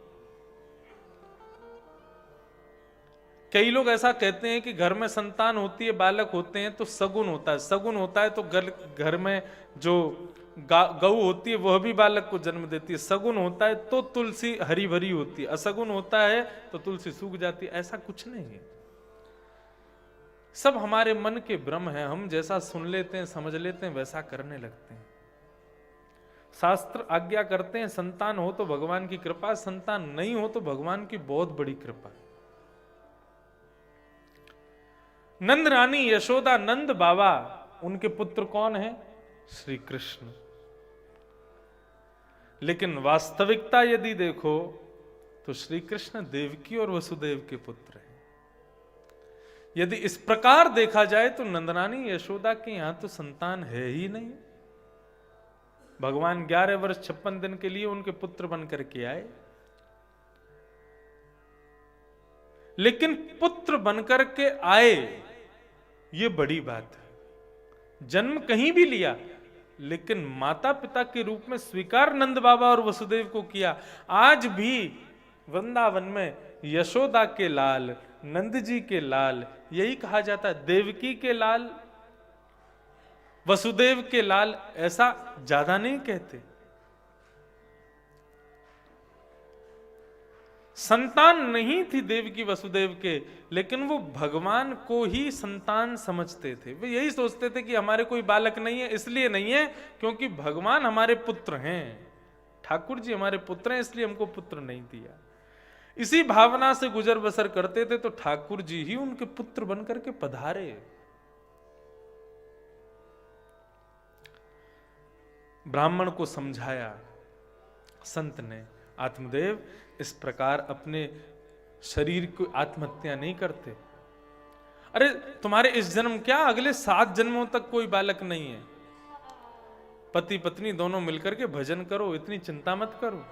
कई लोग ऐसा कहते हैं कि घर में संतान होती है, बालक होते हैं तो सगुन होता है। सगुन होता है तो घर में जो गऊ होती है वह भी बालक को जन्म देती है। सगुन होता है तो तुलसी हरी भरी होती है, असगुन होता है तो तुलसी सूख जाती है। ऐसा कुछ नहीं है, सब हमारे मन के भ्रम है। हम जैसा सुन लेते हैं, समझ लेते हैं, वैसा करने लगते हैं। शास्त्र आज्ञा करते हैं संतान हो तो भगवान की कृपा, संतान नहीं हो तो भगवान की बहुत बड़ी कृपा। नंद रानी यशोदा, नंद बाबा, उनके पुत्र कौन है? श्री कृष्ण। लेकिन वास्तविकता यदि देखो तो श्री कृष्ण देवकी और वसुदेव के पुत्र हैं। यदि इस प्रकार देखा जाए तो नंदरानी यशोदा के यहां तो संतान है ही नहीं। भगवान 11 वर्ष 56 दिन के लिए उनके पुत्र बनकर के आए, लेकिन पुत्र बनकर के आए ये बड़ी बात है। जन्म कहीं भी लिया, लेकिन माता पिता के रूप में स्वीकार नंद बाबा और वसुदेव को किया। आज भी वृंदावन में यशोदा के लाल, नंद जी के लाल यही कहा जाता है, देवकी के लाल, वसुदेव के लाल, ऐसा ज्यादा नहीं कहते। संतान नहीं थी देवकी वसुदेव के, लेकिन वो भगवान को ही संतान समझते थे। वे यही सोचते थे कि हमारे कोई बालक नहीं है, इसलिए नहीं है क्योंकि भगवान हमारे पुत्र हैं, ठाकुर जी हमारे पुत्र हैं, इसलिए हमको पुत्र नहीं दिया। इसी भावना से गुजर बसर करते थे, तो ठाकुर जी ही उनके पुत्र बनकर के पधारे। ब्राह्मण को समझाया संत ने, आत्मदेव इस प्रकार अपने शरीर को आत्महत्या नहीं करते। अरे तुम्हारे इस जन्म क्या, अगले 7 जन्मों तक कोई बालक नहीं है। पति पत्नी दोनों मिलकर के भजन करो, इतनी चिंता मत करो।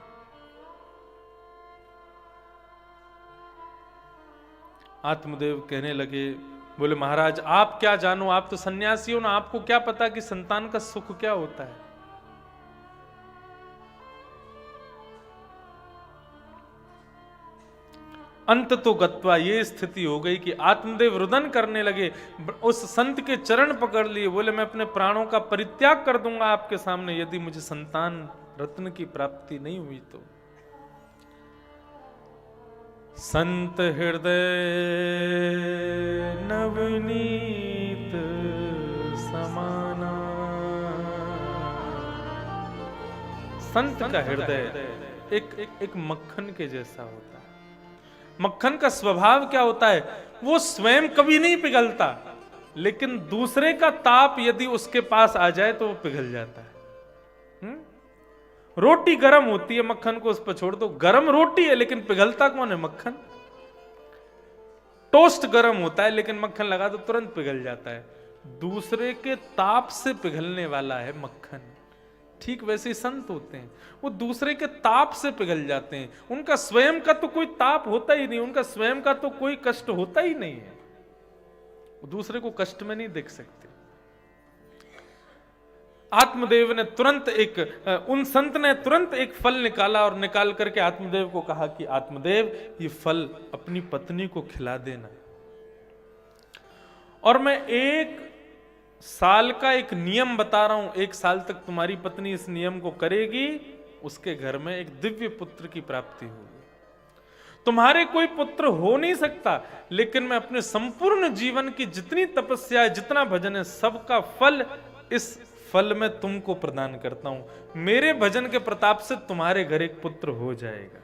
आत्मदेव कहने लगे, बोले महाराज आप क्या जानो, आप तो सन्यासी हो ना, आपको क्या पता कि संतान का सुख क्या होता है। अंत तो गत्वा ये स्थिति हो गई कि आत्मदेव रुदन करने लगे, उस संत के चरण पकड़ लिए, बोले मैं अपने प्राणों का परित्याग कर दूंगा आपके सामने यदि मुझे संतान रत्न की प्राप्ति नहीं हुई तो। संत हृदय नवनीत समाना, संत का हृदय एक मक्खन के जैसा होता है। मक्खन का स्वभाव क्या होता है, वो स्वयं कभी नहीं पिघलता, लेकिन दूसरे का ताप यदि उसके पास आ जाए तो वो पिघल जाता है। रोटी गर्म होती है, मक्खन को उस पर छोड़ दो, गर्म रोटी है लेकिन पिघलता कौन है, मक्खन। टोस्ट गर्म होता है लेकिन मक्खन लगा दो तुरंत पिघल जाता है। दूसरे के ताप से पिघलने वाला है मक्खन। ठीक वैसे ही संत होते हैं, वो दूसरे के ताप से पिघल जाते हैं। उनका स्वयं का तो कोई ताप होता ही नहीं, उनका स्वयं का तो कोई कष्ट होता ही नहीं है, वो दूसरे को कष्ट में नहीं देख सकते। आत्मदेव ने तुरंत उन संत ने तुरंत एक फल निकाला और निकाल करके आत्मदेव को कहा कि आत्मदेव ये फल अपनी पत्नी को खिला देना, और मैं 1 साल का एक नियम बता रहा हूं, 1 साल तक तुम्हारी पत्नी इस नियम को करेगी, उसके घर में एक दिव्य पुत्र की प्राप्ति होगी। तुम्हारे कोई पुत्र हो नहीं सकता, लेकिन मैं अपने संपूर्ण जीवन की जितनी तपस्या है, जितना भजन है, सबका फल इस फल में तुमको प्रदान करता हूं। मेरे भजन के प्रताप से तुम्हारे घर एक पुत्र हो जाएगा,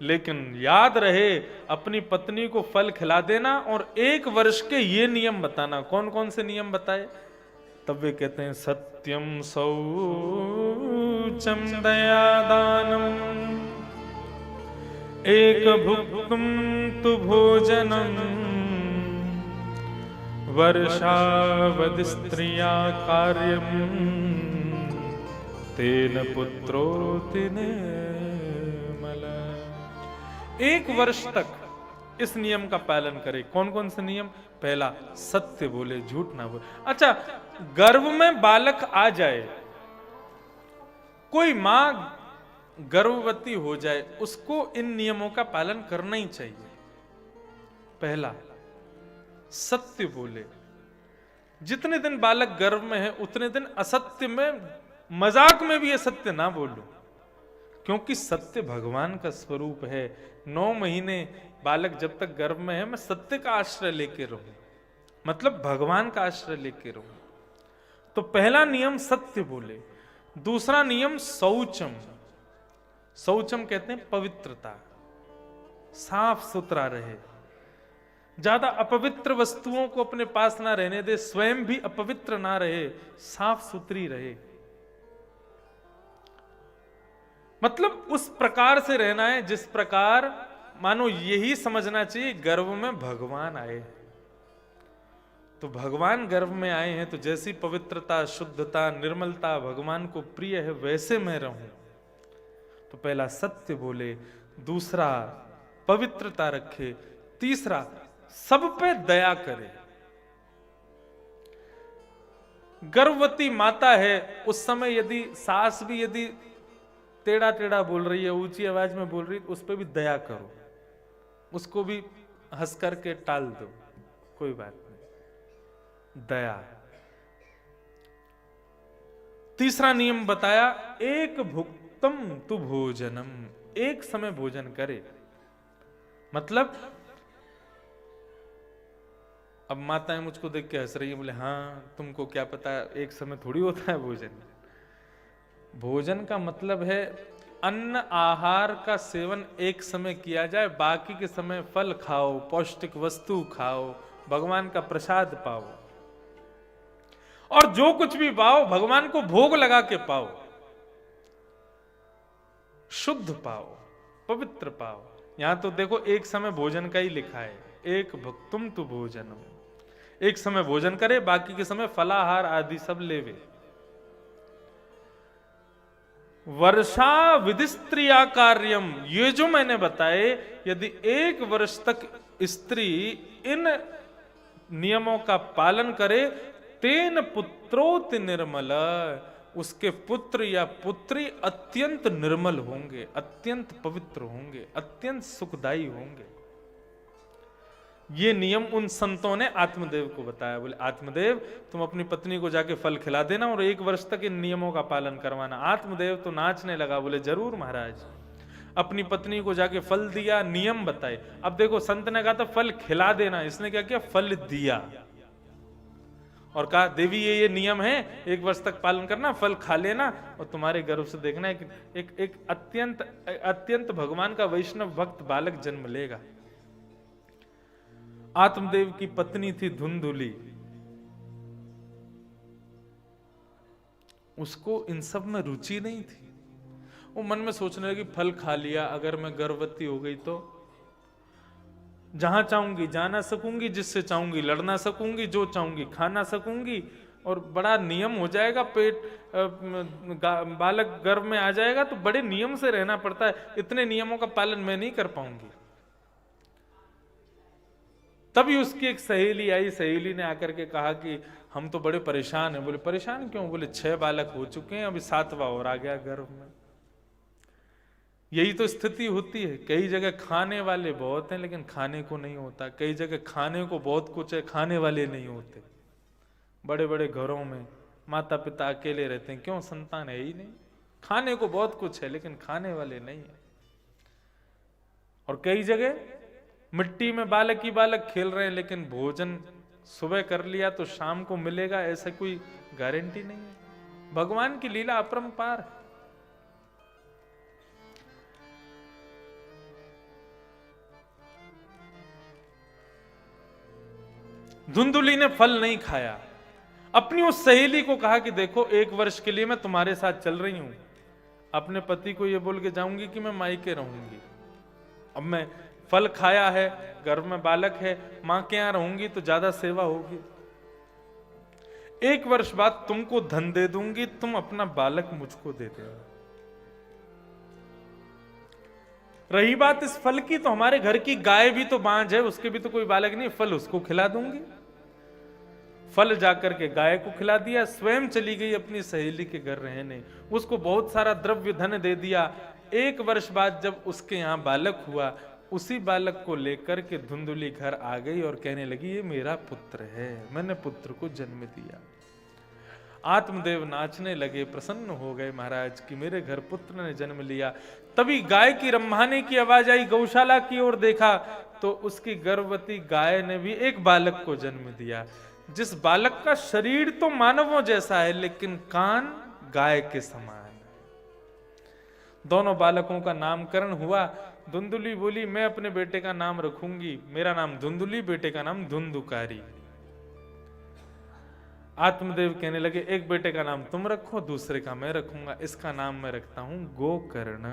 लेकिन याद रहे अपनी पत्नी को फल खिला देना और 1 वर्ष के ये नियम बताना। कौन कौन से नियम बताए? तब वे कहते हैं सत्यम शौचम दयादानम एक भुक्तुम तु भोजनम वर्षावद स्त्रिया कार्यम तेन पुत्रोति निर्मल। 1 वर्ष तक इस नियम का पालन करे। कौन कौन से नियम? पहला, सत्य बोले, झूठ ना बोले। अच्छा, गर्भ में बालक आ जाए, कोई मां गर्भवती हो जाए, उसको इन नियमों का पालन करना ही चाहिए। पहला, सत्य बोले। जितने दिन बालक गर्भ में है उतने दिन असत्य में, मजाक में भी असत्य ना बोलो, क्योंकि सत्य भगवान का स्वरूप है। 9 महीने बालक जब तक गर्भ में है, मैं सत्य का आश्रय लेके रहूं, मतलब भगवान का आश्रय लेके रहूं। तो पहला नियम सत्य बोले। दूसरा नियम शौचम। शौचम कहते हैं पवित्रता, साफ सुथरा रहे, ज्यादा अपवित्र वस्तुओं को अपने पास ना रहने दे, स्वयं भी अपवित्र ना रहे, साफ सुथरी रहे। मतलब उस प्रकार से रहना है जिस प्रकार मानो यही समझना चाहिए गर्भ में भगवान आए, तो भगवान गर्भ में आए हैं, तो जैसी पवित्रता, शुद्धता, निर्मलता भगवान को प्रिय है, वैसे मैं रहूं। तो पहला सत्य बोले, दूसरा पवित्रता रखे, तीसरा सब पे दया करे। गर्भवती माता है, उस समय यदि सास भी यदि टेढ़ा टेढ़ा बोल रही है, ऊंची आवाज में बोल रही है, उस पर भी दया करो, उसको भी हंस करके टाल दो, कोई बात नहीं, दया। तीसरा नियम बताया, एक भुक्तम तु भोजनम, एक समय भोजन करे। मतलब अब माताएं मुझको देख के हंस रही है, बोले हाँ तुमको क्या पता एक समय थोड़ी होता है भोजन। भोजन का मतलब है अन्न आहार का सेवन एक समय किया जाए, बाकी के समय फल खाओ, पौष्टिक वस्तु खाओ, भगवान का प्रसाद पाओ, और जो कुछ भी पाओ भगवान को भोग लगा के पाओ, शुद्ध पाओ, पवित्र पाओ। यहां तो देखो एक समय भोजन का ही लिखा है, एक भुक्तुम तु भोजनम, एक समय भोजन करे, बाकी के समय फलाहार आदि सब लेवे। वर्षा विधिस्त्रिया कार्यम, ये जो मैंने बताए, यदि 1 वर्ष तक स्त्री इन नियमों का पालन करे, तेन पुत्रोति निर्मल, उसके पुत्र या पुत्री अत्यंत निर्मल होंगे, अत्यंत पवित्र होंगे, अत्यंत सुखदायी होंगे। ये नियम उन संतों ने आत्मदेव को बताया। बोले आत्मदेव तुम अपनी पत्नी को जाके फल खिला देना और 1 वर्ष तक इन नियमों का पालन करवाना। आत्मदेव तो नाचने लगा, बोले जरूर महाराज। अपनी पत्नी को जाके फल दिया, नियम बताए। अब देखो संत ने कहा था फल खिला देना, इसने क्या किया, फल दिया और कहा देवी ये नियम है, 1 वर्ष तक पालन करना, फल खा लेना और तुम्हारे गर्भ से देखना एक अत्यंत भगवान का वैष्णव भक्त बालक जन्म लेगा। आत्मदेव की पत्नी थी धुंधुली, उसको इन सब में रुचि नहीं थी। वो मन में सोचने लगी फल खा लिया, अगर मैं गर्भवती हो गई तो जहां चाहूंगी जा ना सकूंगी, जिससे चाहूंगी लड़ ना सकूंगी, जो चाहूंगी खा ना सकूंगी, और बड़ा नियम हो जाएगा, पेट बालक गर्भ में आ जाएगा तो बड़े नियम से रहना पड़ता है, इतने नियमों का पालन मैं नहीं कर पाऊंगी। तभी उसकी एक सहेली आई, सहेली ने आकर के कहा कि हम तो बड़े परेशान हैं। बोले परेशान क्यों? बोले 6 बालक हो चुके हैं, अभी 7वां और आ गया गर्भ में। यही तो स्थिति होती है, कई जगह खाने वाले बहुत हैं लेकिन खाने को नहीं होता, कई जगह खाने को बहुत कुछ है, खाने वाले नहीं होते। बड़े बड़े घरों में माता पिता अकेले रहते हैं, क्यों? संतान है ही नहीं। खाने को बहुत कुछ है लेकिन खाने वाले नहीं है। और कई जगह मिट्टी में बालक ही बालक खेल रहे हैं लेकिन भोजन सुबह कर लिया तो शाम को मिलेगा, ऐसा कोई गारंटी नहीं है। भगवान की लीला अपरंपार है। धुंधुली ने फल नहीं खाया। अपनी उस सहेली को कहा कि देखो 1 वर्ष के लिए मैं तुम्हारे साथ चल रही हूं, अपने पति को ये बोल के जाऊंगी कि मैं मायके रहूंगी। अब मैं फल खाया है, गर्भ में बालक है, मां के यहां रहूंगी तो ज्यादा सेवा होगी। 1 वर्ष बाद तुमको धन दे दूंगी, तुम अपना बालक मुझको दे देना। रही बात इस फल की, तो हमारे घर की गाय भी तो बांझ है, उसके भी तो कोई बालक नहीं, फल उसको खिला दूंगी। फल जाकर के गाय को खिला दिया, स्वयं चली गई अपनी सहेली के घर रहने, उसको बहुत सारा द्रव्य धन दे दिया। 1 वर्ष बाद जब उसके यहाँ बालक हुआ, उसी बालक को लेकर के धुंधुली घर आ गई और कहने लगी ये मेरा पुत्र है, मैंने पुत्र को जन्म दिया। आत्मदेव नाचने लगे, प्रसन्न हो गए महाराज कि मेरे घर पुत्र ने जन्म लिया। तभी गाय की रम्भाने की आवाज आई, गौशाला की ओर देखा तो उसकी गर्भवती गाय ने भी एक बालक को जन्म दिया, जिस बालक का शरीर तो मानवों जैसा है लेकिन कान गाय के समान है। दोनों बालकों का नामकरण हुआ। धुंधुली बोली मैं अपने बेटे का नाम रखूंगी, मेरा नाम धुंधुली, बेटे का नाम धुंधुकारी। आत्मदेव कहने लगे एक बेटे का नाम तुम रखो, दूसरे का मैं रखूंगा, इसका नाम मैं रखता हूं गोकर्ण।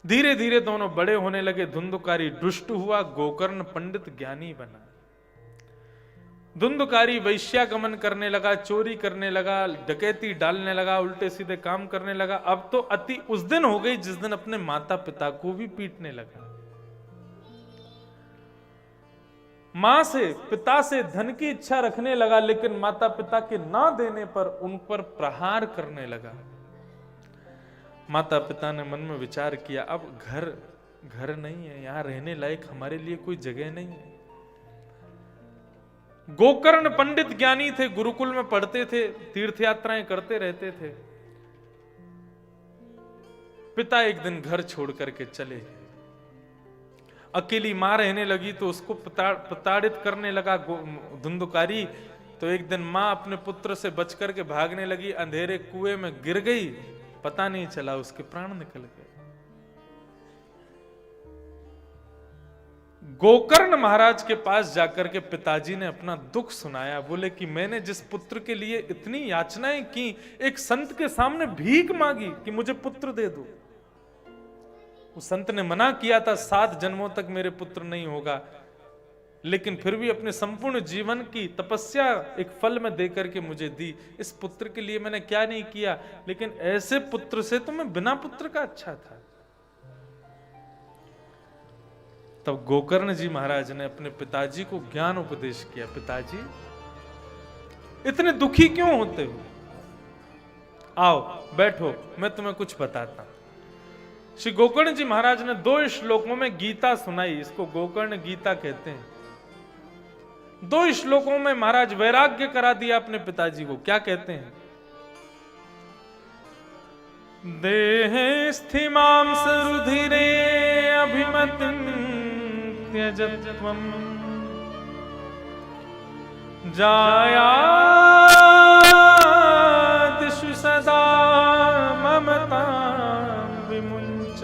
धीरे धीरे दोनों बड़े होने लगे। धुंधुकारी दुष्ट हुआ, गोकर्ण पंडित ज्ञानी बना। धुंधुकारी वैश्यागमन करने लगा, चोरी करने लगा, डकैती डालने लगा, उल्टे सीधे काम करने लगा। अब तो अति उस दिन हो गई जिस दिन अपने माता पिता को भी पीटने लगा। मां से, पिता से धन की इच्छा रखने लगा, लेकिन माता पिता के ना देने पर उन पर प्रहार करने लगा। माता पिता ने मन में विचार किया, अब घर नहीं है, यहां रहने लायक हमारे लिए कोई जगह नहीं है। गोकर्ण पंडित ज्ञानी थे, गुरुकुल में पढ़ते थे, तीर्थ यात्राएं करते रहते थे। पिता एक दिन घर छोड़ करके चले गए। अकेली मां रहने लगी तो उसको प्रताड़ित करने लगा धुंधुकारी। तो एक दिन मां अपने पुत्र से बच करके भागने लगी, अंधेरे कुएं में गिर गई, पता नहीं चला उसके प्राण निकल गए। गोकर्ण महाराज के पास जाकर के पिताजी ने अपना दुख सुनाया। बोले कि मैंने जिस पुत्र के लिए इतनी याचनाएं की, एक संत के सामने भीख मांगी कि मुझे पुत्र दे दो, उस संत ने मना किया था 7 जन्मों तक मेरे पुत्र नहीं होगा, लेकिन फिर भी अपने संपूर्ण जीवन की तपस्या एक फल में देकर के मुझे दी। इस पुत्र के लिए मैंने क्या नहीं किया, लेकिन ऐसे पुत्र से तो मैं बिना पुत्र का अच्छा था। तब गोकर्ण जी महाराज ने अपने पिताजी को ज्ञान उपदेश किया। पिताजी, इतने दुखी क्यों होते हो? आओ बैठो, मैं तुम्हें कुछ बताता हूं। श्री गोकर्ण जी महाराज ने 2 श्लोकों में गीता सुनाई। इसको गोकर्ण गीता कहते हैं। 2 श्लोकों में महाराज वैराग्य करा दिया अपने पिताजी को। क्या कहते हैं? देहे स्थिमां सरुधिरे अभिमतिं त्यजत्वम् जायादिषु सदा ममतां विमुञ्च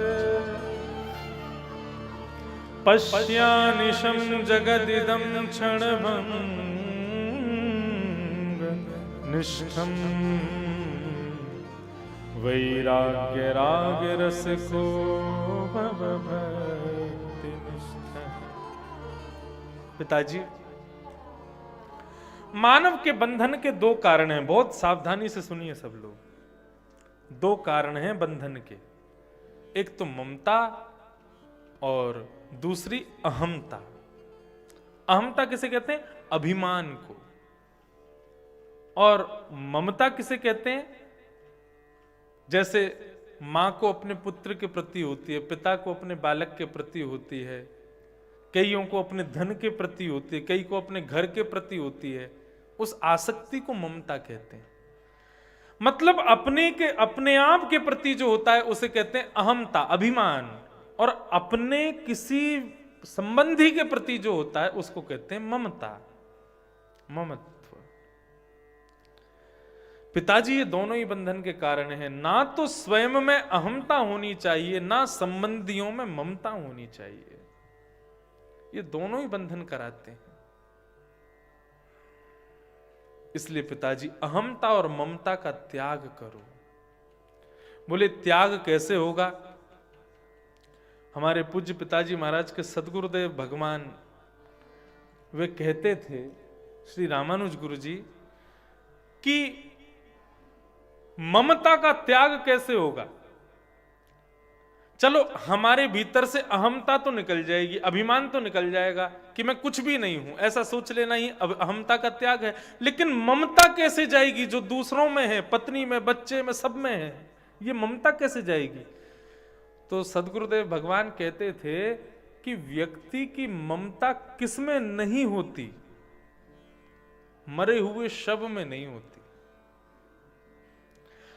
पश्यानिशं जगदिदं क्षणभङ्गनिष्ठम् वैराग्यरागरसको भवभक्तिनिष्ठः। पिताजी, मानव के बंधन के 2 कारण हैं। बहुत सावधानी से सुनिए सब लोग। 2 कारण हैं बंधन के। एक तो ममता और दूसरी अहमता। अहमता किसे कहते हैं? अभिमान को। और ममता किसे कहते हैं? जैसे मां को अपने पुत्र के प्रति होती है, पिता को अपने बालक के प्रति होती है, कईयों को अपने धन के प्रति होती है, कई को अपने घर के प्रति होती है। उस आसक्ति को ममता कहते हैं। मतलब अपने आप के प्रति जो होता है उसे कहते हैं अहमता, अभिमान। और अपने किसी संबंधी के प्रति जो होता है उसको कहते हैं ममता, ममत्व। पिताजी, ये दोनों ही बंधन के कारण हैं। ना तो स्वयं में अहमता होनी चाहिए, ना संबंधियों में ममता होनी चाहिए। ये दोनों ही बंधन कराते हैं। इसलिए पिताजी, अहमता और ममता का त्याग करो। बोले त्याग कैसे होगा? हमारे पूज्य पिताजी महाराज के सदगुरुदेव भगवान वे कहते थे, श्री रामानुज गुरु जी, कि ममता का त्याग कैसे होगा? चलो हमारे भीतर से अहमता तो निकल जाएगी, अभिमान तो निकल जाएगा कि मैं कुछ भी नहीं हूं, ऐसा सोच लेना ही अहमता का त्याग है। लेकिन ममता कैसे जाएगी जो दूसरों में है, पत्नी में, बच्चे में, सब में है? ये ममता कैसे जाएगी? तो सदगुरुदेव भगवान कहते थे कि व्यक्ति की ममता किसमें नहीं होती? मरे हुए शव में नहीं होती।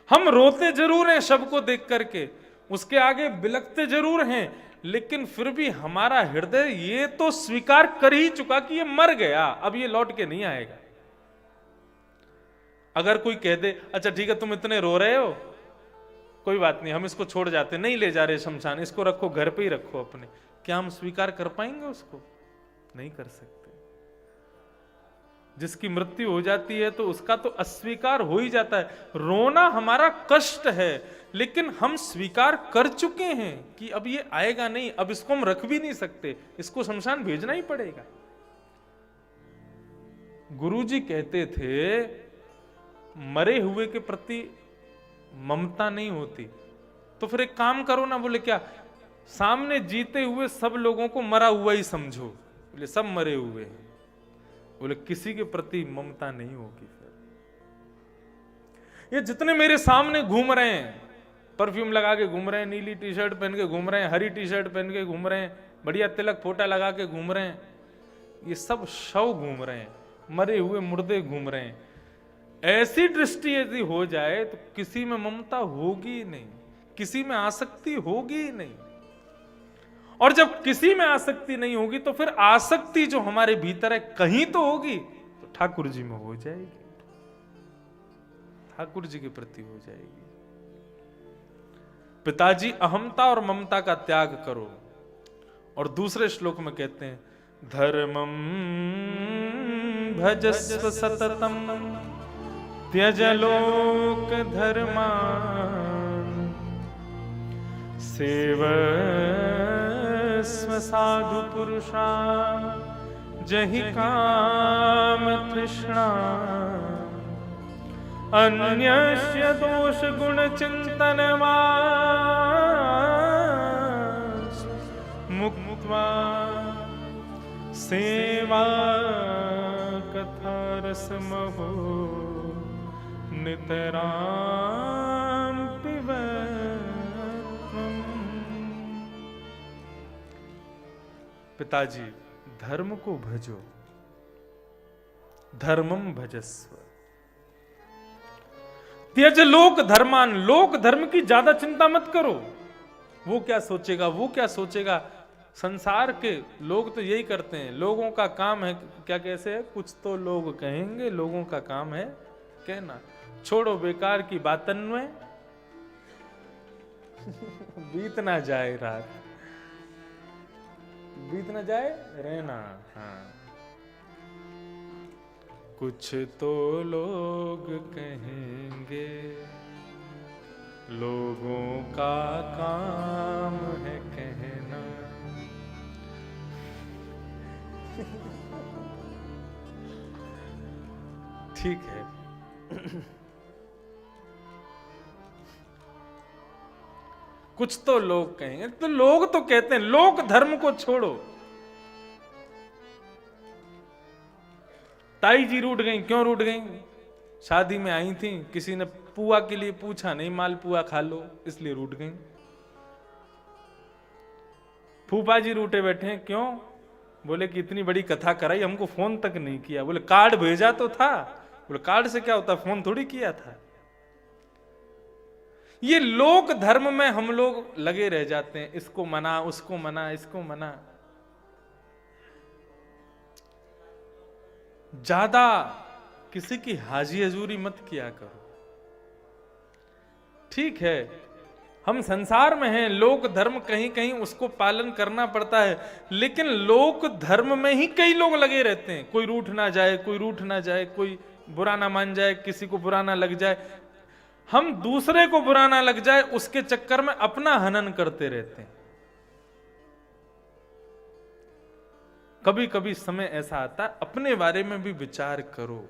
हम रोते जरूर हैं शव को देख करके, उसके आगे बिलखते जरूर हैं, लेकिन फिर भी हमारा हृदय ये तो स्वीकार कर ही चुका कि ये मर गया, अब ये लौट के नहीं आएगा। अगर कोई कह दे, अच्छा ठीक है तुम इतने रो रहे हो, कोई बात नहीं, हम इसको छोड़ जाते, नहीं ले जा रहे शमशान, इसको रखो घर पे ही रखो अपने, क्या हम स्वीकार कर पाएंगे उसको? नहीं कर सकते। जिसकी मृत्यु हो जाती है तो उसका तो अस्वीकार हो ही जाता है। रोना हमारा कष्ट है, लेकिन हम स्वीकार कर चुके हैं कि अब ये आएगा नहीं, अब इसको हम रख भी नहीं सकते, इसको शमशान भेजना ही पड़ेगा। गुरुजी कहते थे मरे हुए के प्रति ममता नहीं होती, तो फिर एक काम करो ना। बोले क्या? सामने जीते हुए सब लोगों को मरा हुआ ही समझो, बोले सब मरे हुए हैं। बोले किसी के प्रति ममता नहीं होगी। फिर ये जितने मेरे सामने घूम रहे हैं, परफ्यूम लगा के घूम रहे हैं, नीली टी शर्ट पहन के घूम रहे हैं, हरी टी शर्ट पहन के घूम रहे हैं, बढ़िया तिलक फोटा लगा के घूम रहे हैं, ये सब शव घूम रहे हैं, मरे हुए मुर्दे घूम रहे हैं। ऐसी दृष्टि यदि हो जाए तो किसी में ममता होगी ही नहीं, किसी में आसक्ति होगी ही नहीं। और जब किसी में आसक्ति नहीं होगी तो फिर आसक्ति जो हमारे भीतर है कहीं तो होगी, तो ठाकुर जी में हो जाएगी, ठाकुर जी के प्रति हो जाएगी। पिताजी अहमता और ममता का त्याग करो। और दूसरे श्लोक में कहते हैं धर्मम भजस्व सततम त्यज लोक धर्मान सेवस्व साधु पुरुषा जहि काम तृष्णा अन्यस्य दोष गुण चिंतनमा मुक्त्वा सेवा कथा रसमहो नितराम पिबत्वम्। पिताजी धर्म को भजो, धर्मम भजस्व त्यज लोक धर्मान। लोक धर्म की ज्यादा चिंता मत करो, वो क्या सोचेगा, वो क्या सोचेगा। संसार के लोग तो यही करते हैं, लोगों का काम है क्या, कैसे है, कुछ तो लोग कहेंगे, लोगों का काम है कहना। छोड़ो बेकार की बातन में बीत ना जाए रात, बीत ना जाए रहना। हाँ, कुछ तो लोग कहेंगे, लोगों का काम है कहना। ठीक है। कुछ तो लोग कहेंगे, तो लोग तो कहते हैं, लोक धर्म को छोड़ो। ताई जी रूठ गई, क्यों रूठ गई? शादी में आई थी, किसी ने पुआ के लिए पूछा नहीं, माल पुआ खा लो, इसलिए रूठ गई। फूफा जी रूठे बैठे हैं, क्यों? बोले कि इतनी बड़ी कथा कराई, हमको फोन तक नहीं किया। बोले कार्ड भेजा तो था। बोले कार्ड से क्या होता, फोन थोड़ी किया था। ये लोक धर्म में हम लोग लगे रह जाते हैं, इसको मना, उसको मना, इसको मना। ज्यादा किसी की हाजी हजूरी मत किया करो। ठीक है, हम संसार में हैं, लोक धर्म कहीं कहीं उसको पालन करना पड़ता है, लेकिन लोक धर्म में ही कई लोग लगे रहते हैं। कोई रूठ ना जाए, कोई रूठ ना जाए, कोई बुरा ना मान जाए, किसी को बुरा ना लग जाए। हम दूसरे को बुरा ना लग जाए उसके चक्कर में अपना हनन करते रहते हैं। कभी कभी समय ऐसा आता है, अपने बारे में भी विचार करो।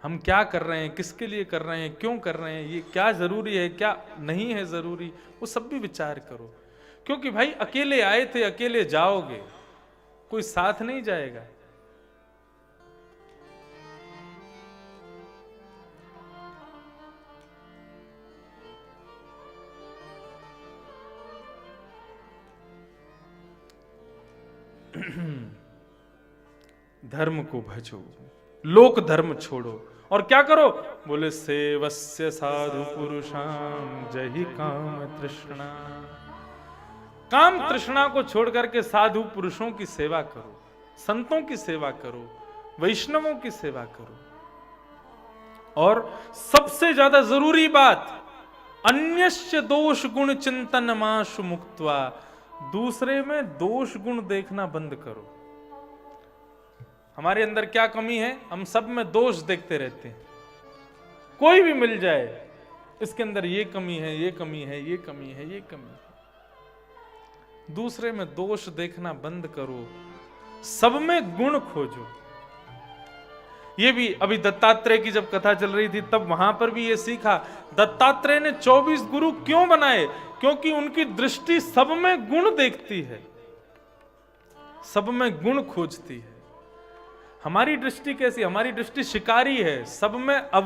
हम क्या कर रहे हैं, किसके लिए कर रहे हैं, क्यों कर रहे हैं, ये क्या जरूरी है, क्या नहीं है जरूरी, वो सब भी विचार करो। क्योंकि भाई अकेले आए थे, अकेले जाओगे, कोई साथ नहीं जाएगा। धर्म को भजो, लोक धर्म छोड़ो। और क्या करो? बोले सेवस्य साधु पुरुषाम जहि काम तृष्णा। काम तृष्णा को छोड़ करके साधु पुरुषों की सेवा करो, संतों की सेवा करो, वैष्णवों की सेवा करो। और सबसे ज्यादा जरूरी बात, अन्यस्य दोष गुण चिंतन माशु मुक्त्वा। दूसरे में दोष गुण देखना बंद करो। हमारे अंदर क्या कमी है, हम सब में दोष देखते रहते हैं। कोई भी मिल जाए, इसके अंदर ये कमी है, ये कमी है, ये कमी है, ये कमी है। दूसरे में दोष देखना बंद करो, सब में गुण खोजो। ये भी अभी दत्तात्रेय की जब कथा चल रही थी तब वहां पर भी ये सीखा। दत्तात्रेय ने 24 गुरु क्यों बनाए? क्योंकि उनकी दृष्टि सब में गुण देखती है। सब में गुण खोजती है। हमारी दृष्टि कैसी? हमारी दृष्टि शिकारी है, सब में